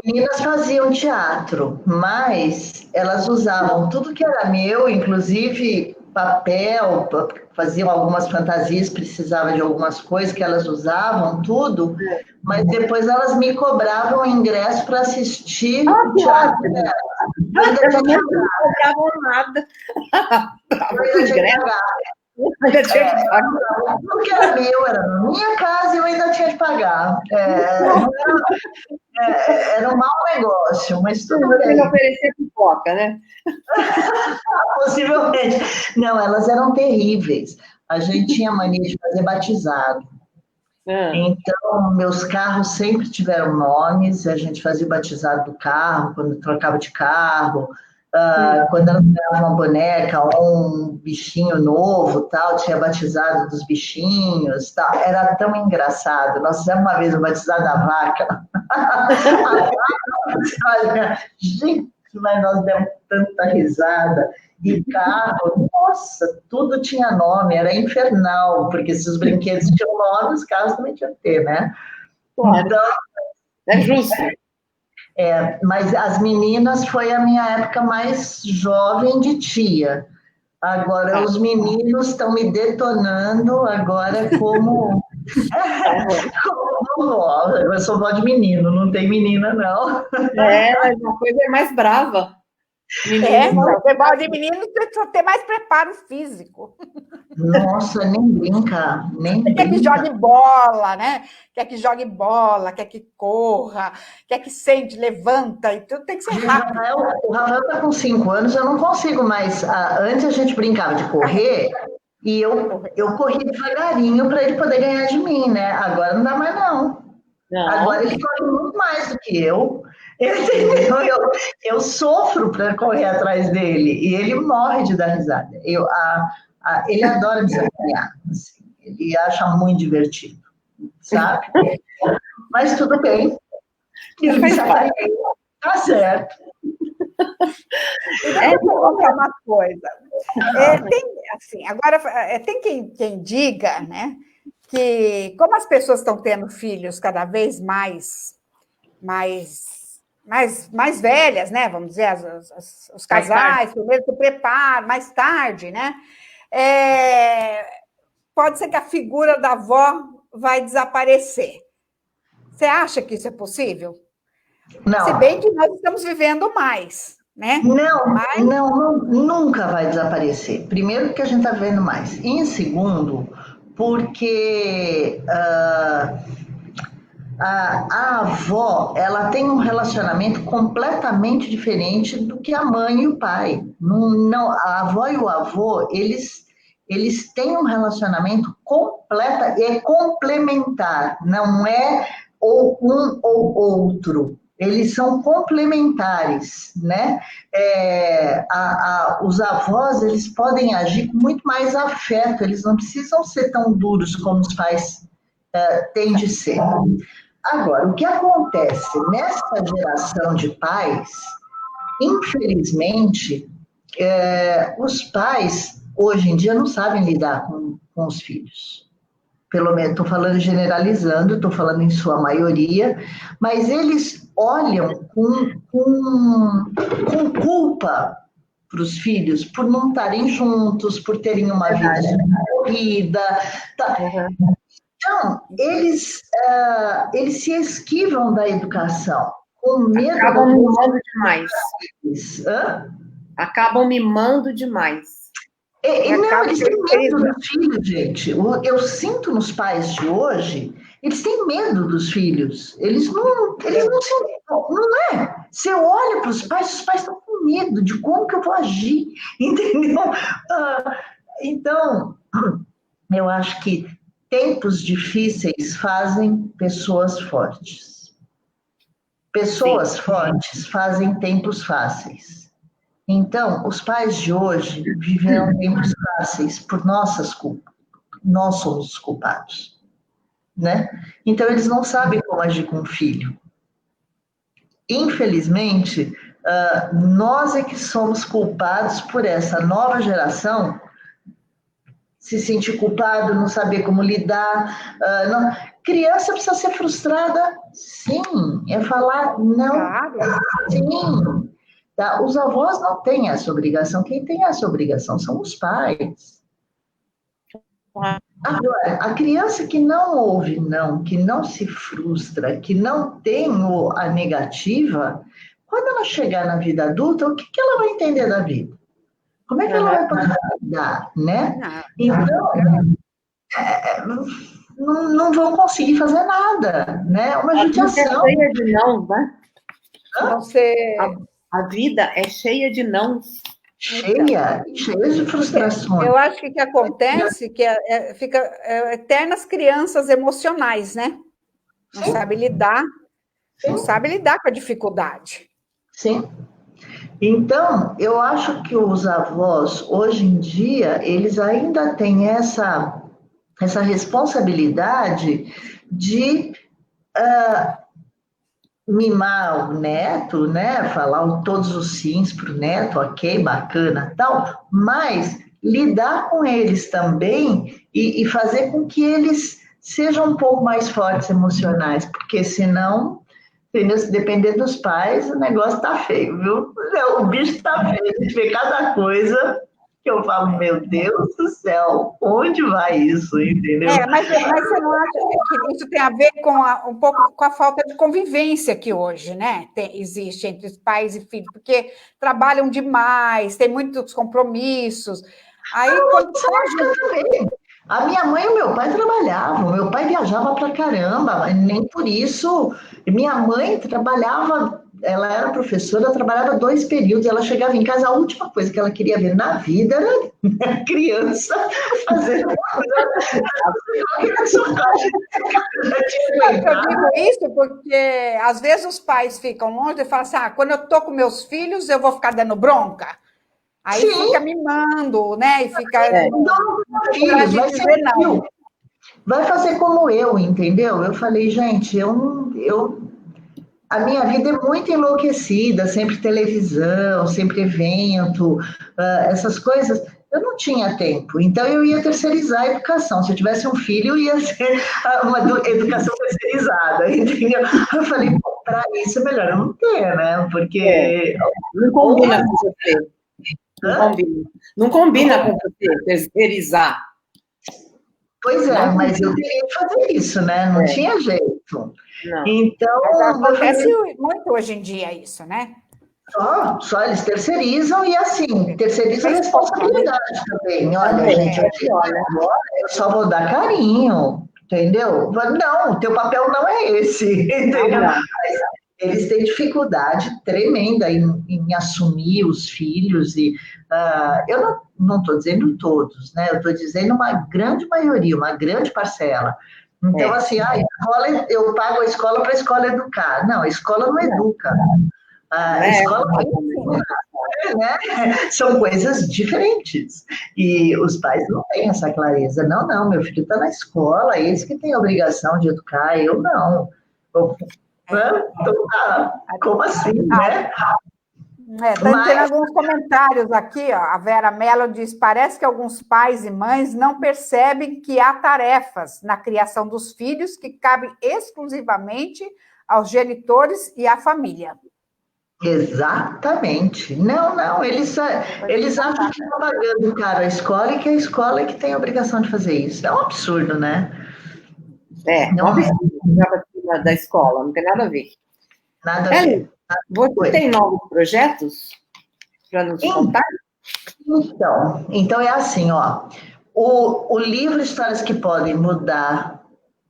meninas faziam teatro, mas elas usavam tudo que era meu, inclusive papel, faziam algumas fantasias, precisava de algumas coisas que elas usavam, tudo, mas depois elas me cobravam o ingresso para assistir o teatro delas. Eu não cobrava nada. Eu tinha que pagar. Tudo que era meu, era na minha casa e eu ainda tinha que pagar. Era um mau negócio, mas tudo bem. Não oferecer pipoca, né? Possivelmente. Não, elas eram terríveis. A gente tinha mania de fazer batizado. Então, meus carros sempre tiveram nomes, a gente fazia o batizado do carro, quando trocava de carro, quando elas ganhavam uma boneca ou um bichinho novo, tal, tinha batizado dos bichinhos, tal. Era tão engraçado. Nós fizemos uma vez o batizado da vaca. Olha, gente, mas nós demos tanta risada. E carro, nossa, tudo tinha nome, era infernal, porque se os brinquedos tinham nome, os carros também tinham que ter, né? Claro. Então, É justo. mas as meninas foi a minha época mais jovem de tia. Agora, os meninos estão me detonando agora como... como vó. Eu sou vó de menino, não tem menina, não. Mas uma coisa é mais brava. Então, futebol de menino precisa ter mais preparo físico. Nossa, nem brinca, nem Quer que brinca. jogue bola, né? Quer que jogue bola, quer que corra, quer que sente, levanta, e tudo tem que ser rápido. O Rafael está com 5 anos, eu não consigo mais. Antes a gente brincava de correr e eu corria devagarinho para ele poder ganhar de mim, né? Agora não dá mais, não. Agora ele corre muito mais do que eu. Entendeu? Eu sofro para correr atrás dele e ele morre de dar risada. Ele adora me sacanear. Assim, ele acha muito divertido, sabe? Mas tudo bem. Ele me sacaneia. Tá certo. Deixa eu perguntar uma coisa. Agora, tem quem diga, né, que como as pessoas estão tendo filhos cada vez mais velhas, né? Vamos dizer, os casais, primeiro se preparam, mais tarde, né? Pode ser que a figura da avó vai desaparecer. Você acha que isso é possível? Não. Se bem que nós estamos vivendo mais, né? Não, nunca vai desaparecer. Primeiro, porque a gente está vendo mais. E em segundo, porque a avó, ela tem um relacionamento completamente diferente do que a mãe e o pai. Não, a avó e o avô, eles têm um relacionamento complementar, não é ou um ou outro. Eles são complementares, né? Os avós, eles podem agir com muito mais afeto, eles não precisam ser tão duros como os pais têm de ser. Agora, o que acontece nessa geração de pais, infelizmente, os pais, hoje em dia, não sabem lidar com os filhos. Pelo menos, estou falando generalizando, estou falando em sua maioria, mas eles olham com culpa para os filhos por não estarem juntos, por terem uma vida corrida. Tá? Então, eles se esquivam da educação, com medo... Acabam mimando demais. Hã? Acabam mimando demais. Não, eles têm medo dos filhos, gente. Eu sinto nos pais de hoje, eles têm medo dos filhos. Eles não é. Você olha para os pais estão com medo de como que eu vou agir, entendeu? Então, eu acho que tempos difíceis fazem pessoas fortes. Pessoas fortes fazem tempos fáceis. Então, os pais de hoje viveram tempos fáceis por nossas culpas. Nós somos os culpados, né? Então, eles não sabem como agir com o filho. Infelizmente, nós é que somos culpados por essa nova geração se sentir culpado, não saber como lidar. Criança precisa ser frustrada? Sim. É falar não? Claro. Sim. Tá? Os avós não têm essa obrigação. Quem tem essa obrigação são os pais. Agora, a criança que não ouve não, que não se frustra, que não tem a negativa, quando ela chegar na vida adulta, o que ela vai entender da vida? Como é que ela vai poder lidar, né? Então, não vão conseguir fazer nada, né? Uma judiação. A vida é cheia de não, né? Você... A vida é cheia de não. Cheia de frustrações. Eu acho que o que acontece é que fica eternas crianças emocionais, né? Não sabe lidar com a dificuldade. Sim. Então, eu acho que os avós, hoje em dia, eles ainda têm essa responsabilidade de mimar o neto, né? Falar todos os sims para o neto, ok, bacana, tal, mas lidar com eles também e fazer com que eles sejam um pouco mais fortes emocionais, porque senão, entendeu? Se depender dos pais, o negócio tá feio, viu? O bicho tá feio, a gente vê cada coisa que eu falo, meu Deus do céu, onde vai isso, entendeu? Mas você não acha que isso tem a ver com um pouco com a falta de convivência que hoje, né, existe entre os pais e filhos, porque trabalham demais, tem muitos compromissos. Aí, quando a minha mãe e o meu pai trabalhavam, meu pai viajava pra caramba, nem por isso. Minha mãe trabalhava, ela era professora, trabalhava 2 períodos, ela chegava em casa, a última coisa que ela queria ver na vida era a criança fazendo coisa. Eu digo isso porque, às vezes, os pais ficam longe e falam assim, quando eu tô com meus filhos, eu vou ficar dando bronca? Aí Sim. Fica mimando, né? E fica... Filhos, vai ser não. Vai fazer como eu, entendeu? Eu falei, gente, a minha vida é muito enlouquecida, sempre televisão, sempre evento, essas coisas. Eu não tinha tempo, então eu ia terceirizar a educação. Se eu tivesse um filho, ia ser uma educação terceirizada, entendeu? Eu falei, para isso é melhor eu não ter, né? Porque... Não combina com você. Não combina com você terceirizar. Pois é, mas eu teria que fazer isso, né? Não tinha jeito. Não. Então... Mas acontece muito hoje em dia isso, né? Só eles terceirizam e, assim, terceirizam a responsabilidade também. Olha, gente, agora eu só vou dar carinho, entendeu? Não, o teu papel não é esse, entendeu? Eles têm dificuldade tremenda em assumir os filhos e eu não estou dizendo todos, né? Eu estou dizendo uma grande maioria, uma grande parcela. Então, assim, eu pago a escola para a escola educar. Não, a escola não educa. A escola né? São coisas diferentes. E os pais não têm essa clareza. Não, meu filho está na escola, eles que têm a obrigação de educar, eu não. Como assim, né? Tem alguns comentários aqui, ó. A Vera Mello diz: parece que alguns pais e mães não percebem que há tarefas na criação dos filhos que cabem exclusivamente aos genitores e à família. Exatamente. Não, eles acham que estão pagando caro a escola e que a escola é que tem a obrigação de fazer isso. É um absurdo, né? Não é da escola, não tem nada a ver. Nada a ver. Você tem novos projetos para nos contar? Então é assim, ó. O livro Histórias que Podem Mudar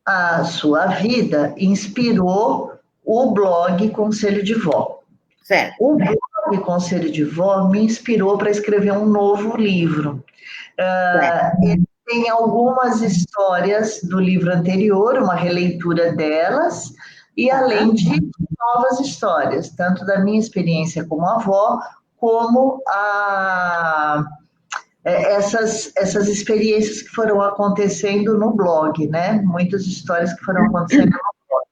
a Sua Vida inspirou o blog Conselho de Vó. Certo. O blog Conselho de Vó me inspirou para escrever um novo livro. Ele tem algumas histórias do livro anterior, uma releitura delas, e além de novas histórias, tanto da minha experiência como avó, como essas experiências que foram acontecendo no blog, né? Muitas histórias que foram acontecendo no blog.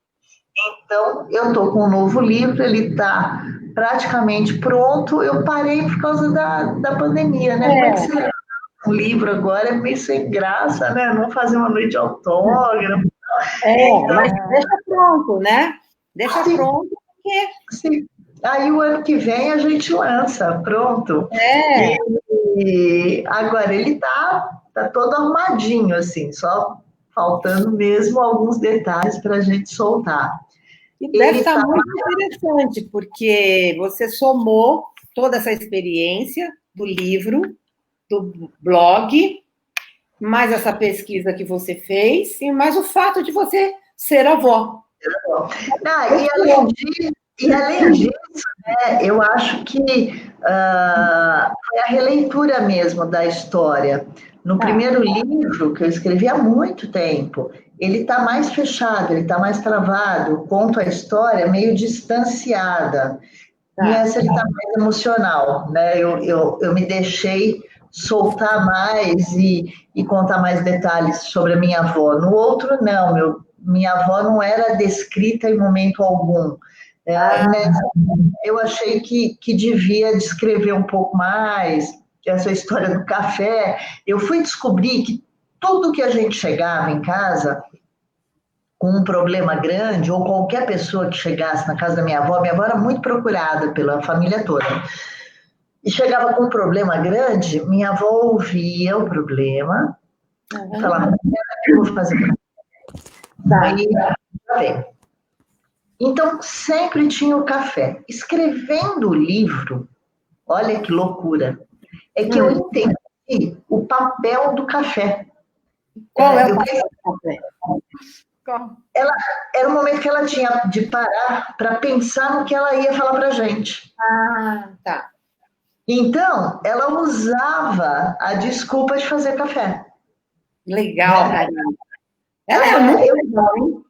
Então, eu estou com um novo livro, ele está praticamente pronto. Eu parei por causa da pandemia, né? Como é que você um livro agora é meio sem graça, né? Não fazer uma noite de autógrafo. Mas deixa pronto, né? Deixa pronto, porque... Sim. Aí o ano que vem a gente lança, pronto. E agora ele tá todo arrumadinho, assim, só faltando mesmo alguns detalhes para a gente soltar. E deve estar muito interessante, porque você somou toda essa experiência do livro, do blog, mais essa pesquisa que você fez, e mais o fato de você ser avó. E além disso, né, eu acho que foi a releitura mesmo da história. No primeiro livro, que eu escrevi há muito tempo, ele está mais fechado, ele está mais travado, conto a história meio distanciada. E essa ele está mais emocional, né? Eu me deixei soltar mais e contar mais detalhes sobre a minha avó. No outro, não, minha avó não era descrita em momento algum. Eu achei que devia descrever um pouco mais essa história do café. Eu fui descobrir que tudo que a gente chegava em casa, com um problema grande, ou qualquer pessoa que chegasse na casa da minha avó era muito procurada pela família toda, e chegava com um problema grande, minha avó ouvia o problema, falava, eu vou fazer. Aí, então, sempre tinha o café. Escrevendo o livro, olha que loucura, é que eu entendi o papel do café. Qual é o papel do café? Era o momento que ela tinha de parar para pensar no que ela ia falar para a gente. Ah, tá. Então, ela usava a desculpa de fazer café. Legal, Karina. Ela é muito legal, hein?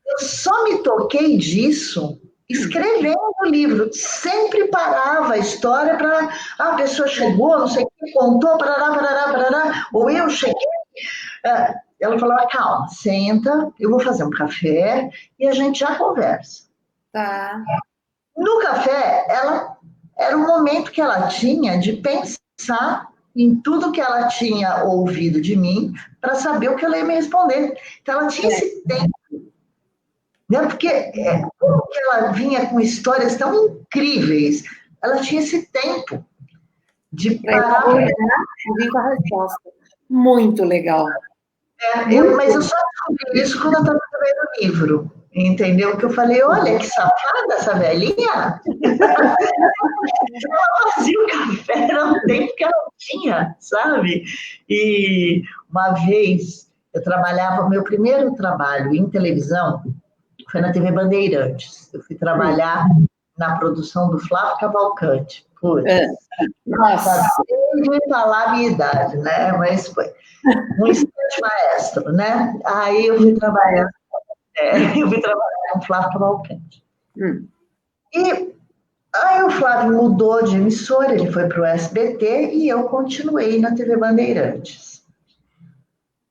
Eu só me toquei disso escrevendo o livro. Sempre parava a história para a pessoa chegou, não sei o que, contou, parará, ou eu cheguei. Ela falava, calma, senta, eu vou fazer um café e a gente já conversa. Tá. No café, era o momento que ela tinha de pensar em tudo que ela tinha ouvido de mim para saber o que ela ia me responder. Então, ela tinha esse tempo. Né? Porque como que ela vinha com histórias tão incríveis, ela tinha esse tempo de parar. E vir com a resposta. Muito legal. Mas eu só descobri isso quando eu estava escrevendo o livro. Entendeu? Que eu falei, olha que safada essa velhinha. Ela fazia o café, era um tempo que ela tinha, sabe? E uma vez eu trabalhava, meu primeiro trabalho em televisão foi na TV Bandeirantes. Eu fui trabalhar na produção do Flávio Cavalcante. Nossa! Eu não ia falar a minha idade, né? Mas foi um instante maestro, né? Aí eu fui trabalhar com o Flávio Cavalcante. E aí o Flávio mudou de emissora, ele foi para o SBT e eu continuei na TV Bandeirantes.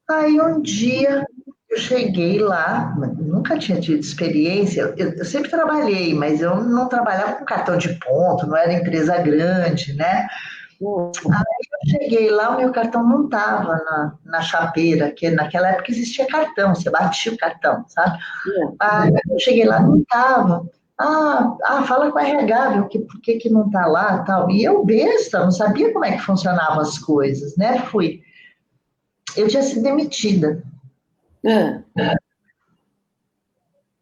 Aí um dia eu cheguei lá, nunca tinha tido experiência, eu sempre trabalhei, mas eu não trabalhava com cartão de ponto, não era empresa grande, né? Aí eu cheguei lá, o meu cartão não estava na chapeira, que naquela época existia cartão, você batia o cartão, sabe? Aí eu cheguei lá, não estava. Fala com a RH, viu, por que não está lá tal. E eu besta, não sabia como é que funcionavam as coisas, né? Eu tinha sido demitida.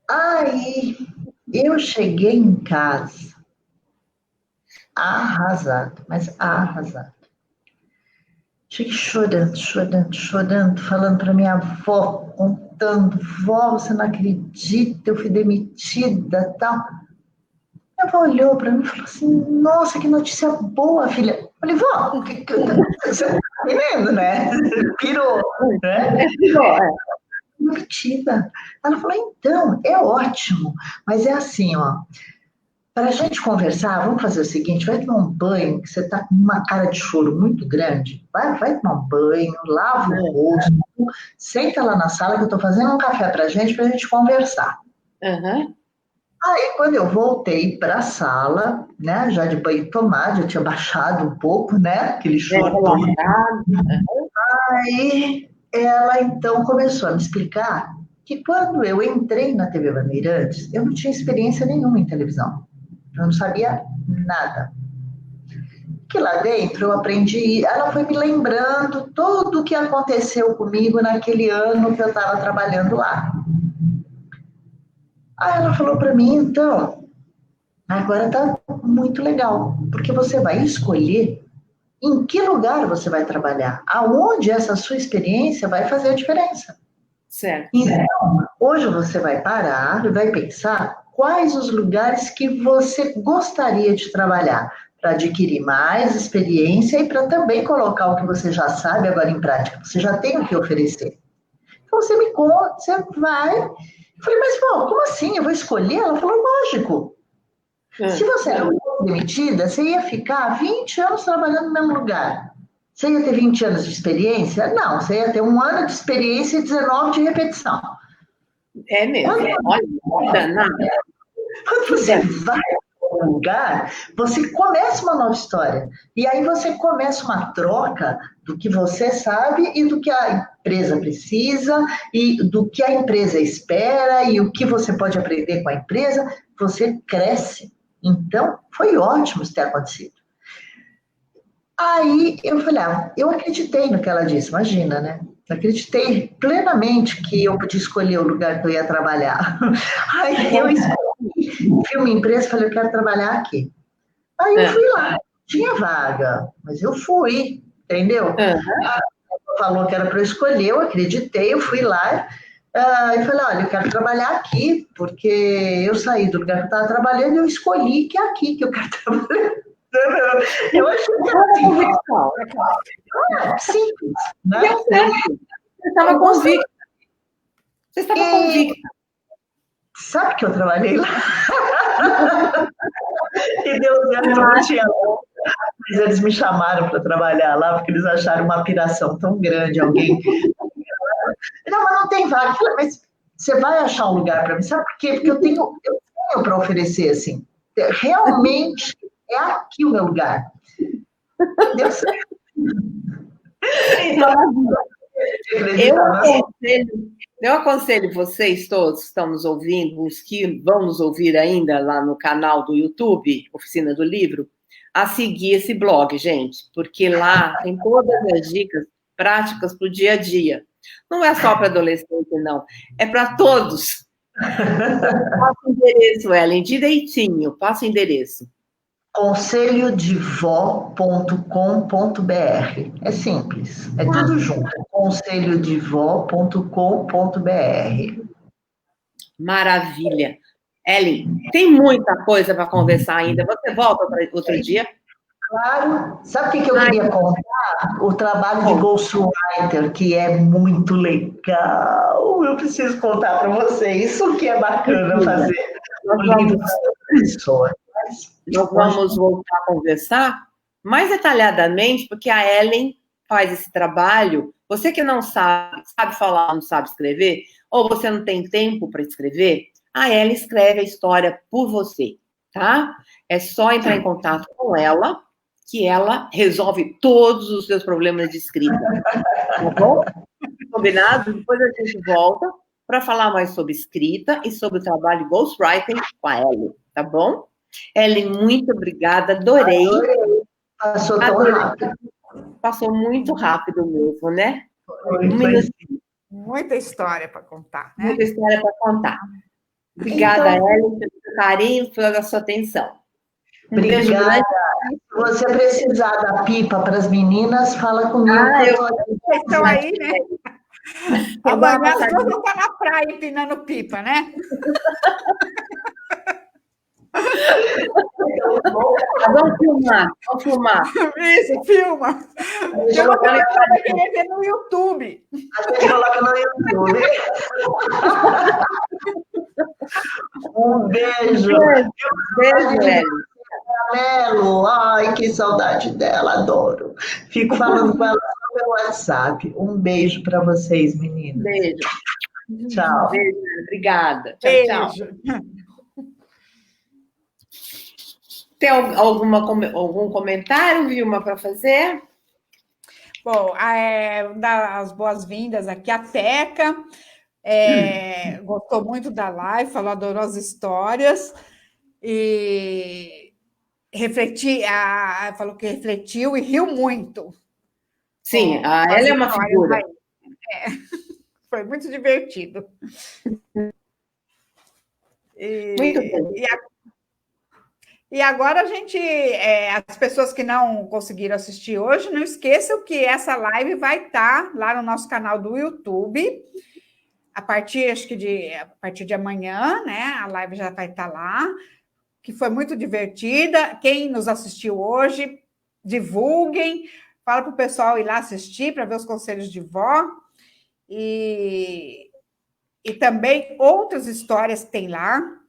Aí eu cheguei em casa arrasado, mas arrasado. Cheguei chorando, falando para minha avó, contando, vó, você não acredita, eu fui demitida, tal. Minha avó olhou para mim e falou assim, nossa, que notícia boa, filha. Eu falei, vó, você tá entendendo, né? Pirou, né? Demitida. Ela falou, então, é ótimo, mas é assim, ó, para a gente conversar, vamos fazer o seguinte, vai tomar um banho, que você está com uma cara de choro muito grande, vai tomar um banho, lava o rosto, senta lá na sala que eu estou fazendo um café para a gente conversar. Aí, quando eu voltei para a sala, né, já de banho tomado, já tinha baixado um pouco, né, aquele choro todo. Aí, ela, então, começou a me explicar que quando eu entrei na TV Bandeirantes, eu não tinha experiência nenhuma em televisão. Eu não sabia nada. Que lá dentro eu aprendi, ela foi me lembrando tudo o que aconteceu comigo naquele ano que eu estava trabalhando lá. Aí ela falou para mim, então, agora tá muito legal, porque você vai escolher em que lugar você vai trabalhar, aonde essa sua experiência vai fazer a diferença. Certo. Então, hoje você vai parar e vai pensar quais os lugares que você gostaria de trabalhar para adquirir mais experiência e para também colocar o que você já sabe agora em prática. Você já tem o que oferecer. Então, você me conta, você vai. Eu falei, mas, bom, como assim? Eu vou escolher? Ela falou, lógico. Se você não fosse demitida, você ia ficar 20 anos trabalhando no mesmo lugar. Você ia ter 20 anos de experiência? Não, você ia ter 1 ano de experiência e 19 de repetição. É mesmo. Olha, quando você vai para um lugar, você começa uma nova história. E aí você começa uma troca do que você sabe e do que a empresa precisa e do que a empresa espera e o que você pode aprender com a empresa, você cresce. Então, foi ótimo isso ter acontecido. Aí eu falei, eu acreditei no que ela disse, imagina, né? Acreditei plenamente que eu podia escolher o lugar que eu ia trabalhar. Aí eu escolhi, fui uma empresa e falei, eu quero trabalhar aqui. Aí eu fui lá, tinha vaga, mas eu fui, entendeu? Ela falou que era para eu escolher, eu acreditei, eu fui lá e falei, olha, eu quero trabalhar aqui, porque eu saí do lugar que eu estava trabalhando e eu escolhi que é aqui que eu quero trabalhar. Eu achei que era assim, simples, né? Deu certo. Você estava convicta. Você estava convicta. Sabe que eu trabalhei lá? E deu certo, não tinha outra. Mas eles me chamaram para trabalhar lá porque eles acharam uma piração tão grande, alguém. Não, mas não tem vaga. Eu falei, mas você vai achar um lugar para mim? Sabe por quê? Porque eu tenho para oferecer, assim. Realmente é aqui o meu lugar. Deu certo. Então, eu aconselho vocês todos que estão nos ouvindo, os que vão nos ouvir ainda lá no canal do YouTube, Oficina do Livro, a seguir esse blog, gente, porque lá tem todas as dicas práticas para o dia a dia. Não é só para adolescente, não. É para todos. Passa o endereço, Ellen, direitinho. Passa o endereço. conselhodevó.com.br. É simples, é tudo junto. conselhodevó.com.br. Maravilha. Ellen, tem muita coisa para conversar ainda. Você volta outro dia? Claro. Sabe o que eu queria contar? O trabalho de ghostwriter, que é muito legal. Eu preciso contar para vocês. Isso que é bacana fazer. Nós vamos voltar a conversar mais detalhadamente, porque a Ellen faz esse trabalho. Você que não sabe falar, não sabe escrever, ou você não tem tempo para escrever, a Ellen escreve a história por você, tá? É só entrar em contato com ela, que ela resolve todos os seus problemas de escrita. Tá bom? Combinado? Depois a gente volta para falar mais sobre escrita e sobre o trabalho ghostwriting com a Ellen, tá bom? Ellen, muito obrigada, adorei. Passou tão rápido. Passou muito rápido mesmo, né? Muita história para contar, né? Muita história para contar. Obrigada, então, Ellen, pelo seu carinho, pela sua atenção. Obrigada. Se você precisar da pipa para as meninas, fala comigo. Vocês estão aí, né? Amanhã as duas vão estar na praia empinando pipa, né? Vamos filmar. Isso, filma. Eu vou ver no YouTube. A gente coloca no YouTube. Um beijo. Beijo, Ellen. Caramelo, ai, que saudade dela, adoro. Fico falando com ela pelo WhatsApp. Um beijo para vocês, meninas. Beijo. Tchau. Beijo, obrigada. Tchau, Beijo. Tchau. Tem algum comentário, Vilma, para fazer? Bom, dar as boas-vindas aqui à Teca. Gostou muito da live, adorou as histórias. E falou que refletiu e riu muito. Sim, ela é uma figura. Foi muito divertido. Muito bem. E agora a gente, as pessoas que não conseguiram assistir hoje, não esqueçam que essa live vai estar lá no nosso canal do YouTube, a partir de amanhã, né? A live já vai estar lá, que foi muito divertida. Quem nos assistiu hoje, divulguem, fala para o pessoal ir lá assistir para ver os conselhos de vó. E também outras histórias que tem lá.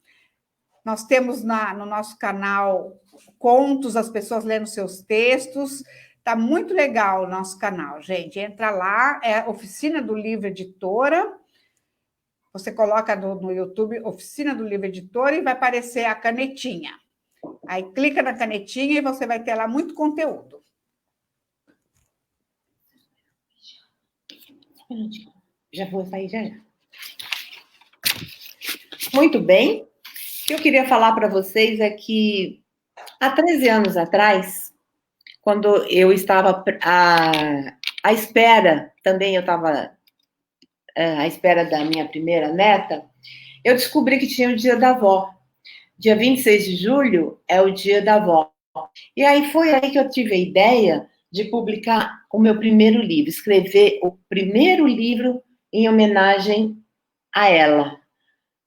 Nós temos no nosso canal contos, as pessoas lendo seus textos. Está muito legal o nosso canal, gente. Entra lá, é Oficina do Livro Editora. Você coloca no YouTube Oficina do Livro Editora e vai aparecer a canetinha. Aí clica na canetinha e você vai ter lá muito conteúdo. Um minutinho. Já vou sair já. Muito bem. O que eu queria falar para vocês é que há 13 anos atrás, quando eu estava à espera, também eu estava à espera da minha primeira neta, eu descobri que tinha o Dia da Avó. Dia 26 de julho é o Dia da Avó. E aí foi aí que eu tive a ideia de publicar o meu primeiro livro, escrever o primeiro livro em homenagem a ela.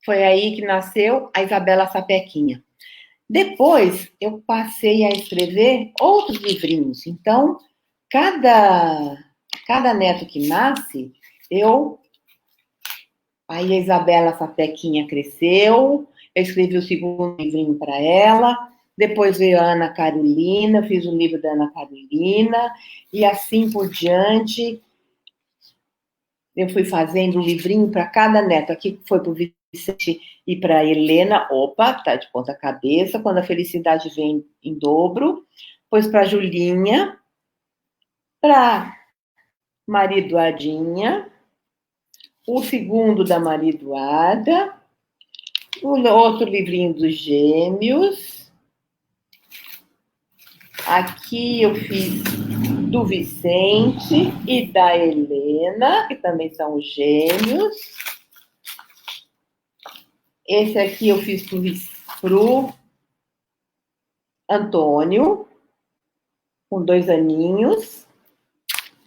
Foi aí que nasceu a Isabela Sapequinha. Depois, eu passei a escrever outros livrinhos. Então, cada neto que nasce, Aí a Isabela Sapequinha cresceu, eu escrevi o segundo livrinho para ela, depois veio a Ana Carolina, eu fiz o livro da Ana Carolina, e assim por diante, eu fui fazendo um livrinho para cada neto. Aqui foi para o Vicente e para a Helena, opa, tá de ponta cabeça, quando a felicidade vem em dobro, pois para a Julinha, para Maria Eduardinha, o segundo da Maria Eduarda, o outro livrinho dos Gêmeos, aqui eu fiz do Vicente e da Helena, que também são gêmeos. Esse aqui eu fiz pro Antônio, com 2 aninhos.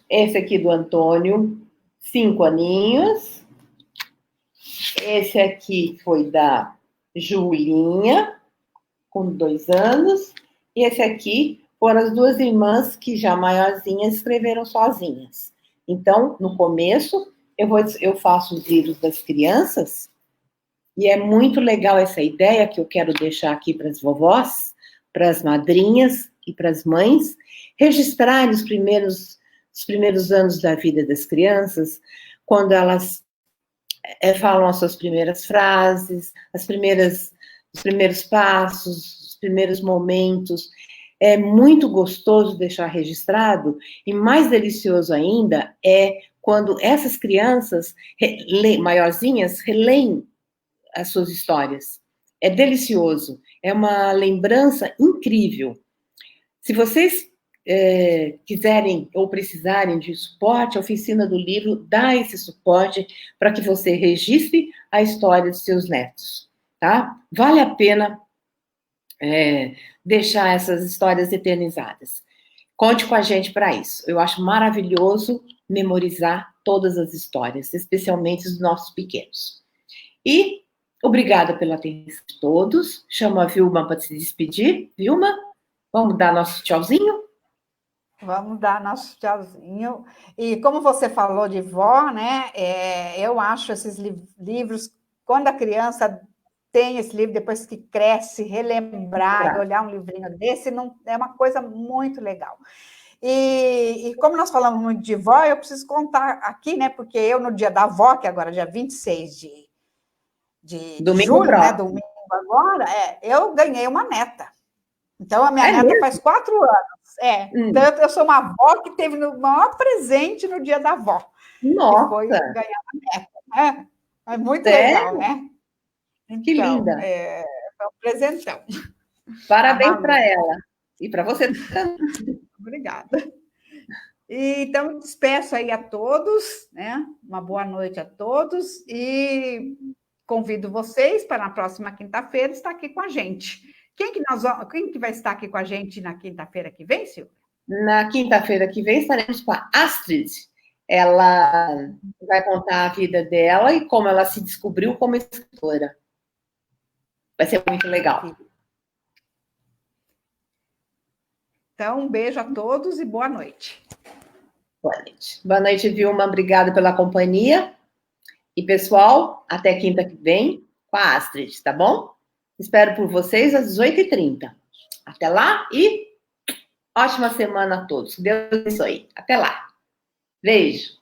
Esse aqui do Antônio, 5 aninhos. Esse aqui foi da Julinha, com 2 anos. E esse aqui foram as 2 irmãs que já maiorzinhas escreveram sozinhas. Então, no começo, eu faço os livros das crianças, e é muito legal essa ideia que eu quero deixar aqui para as vovós, para as madrinhas e para as mães, registrarem os primeiros anos da vida das crianças, quando elas falam as suas primeiras frases, os primeiros passos, os primeiros momentos. É muito gostoso deixar registrado, e mais delicioso ainda é quando essas crianças maiorzinhas releem as suas histórias. É delicioso, é uma lembrança incrível. Se vocês quiserem ou precisarem de suporte, a Oficina do Livro dá esse suporte para que você registre a história dos seus netos, tá? Vale a pena deixar essas histórias eternizadas. Conte com a gente para isso. Eu acho maravilhoso memorizar todas as histórias, especialmente os nossos pequenos. E obrigada pela atenção de todos. Chamo a Vilma para se despedir. Vilma, vamos dar nosso tchauzinho? Vamos dar nosso tchauzinho. E como você falou de vó, né? Eu acho esses livros, quando a criança tem esse livro, depois que cresce, relembrar, olhar um livrinho desse, não, é uma coisa muito legal. E como nós falamos muito de vó, eu preciso contar aqui, né? Porque eu, no dia da avó, que agora é dia 26 de julho, né? Domingo agora, eu ganhei uma neta. Então, a minha neta mesmo? Faz 4 anos. Então, eu sou uma avó que teve o maior presente no dia da avó. Nossa! Que foi ganhar uma neta. É muito legal, né? Então, que linda! Foi um presentão. Parabéns para ela. E para você também. Obrigada. Então, despeço aí a todos, né? Uma boa noite a todos e convido vocês para na próxima quinta-feira estar aqui com a gente. Quem que vai estar aqui com a gente na quinta-feira que vem, Silvia? Na quinta-feira que vem estaremos com a Astrid. Ela vai contar a vida dela e como ela se descobriu como escritora. Vai ser muito legal. Então, um beijo a todos e boa noite. Boa noite. Boa noite, Vilma. Obrigada pela companhia. E, pessoal, até quinta que vem com a Astrid, tá bom? Espero por vocês às 18h30. Até lá e ótima semana a todos. Deus abençoe. Até lá. Beijo.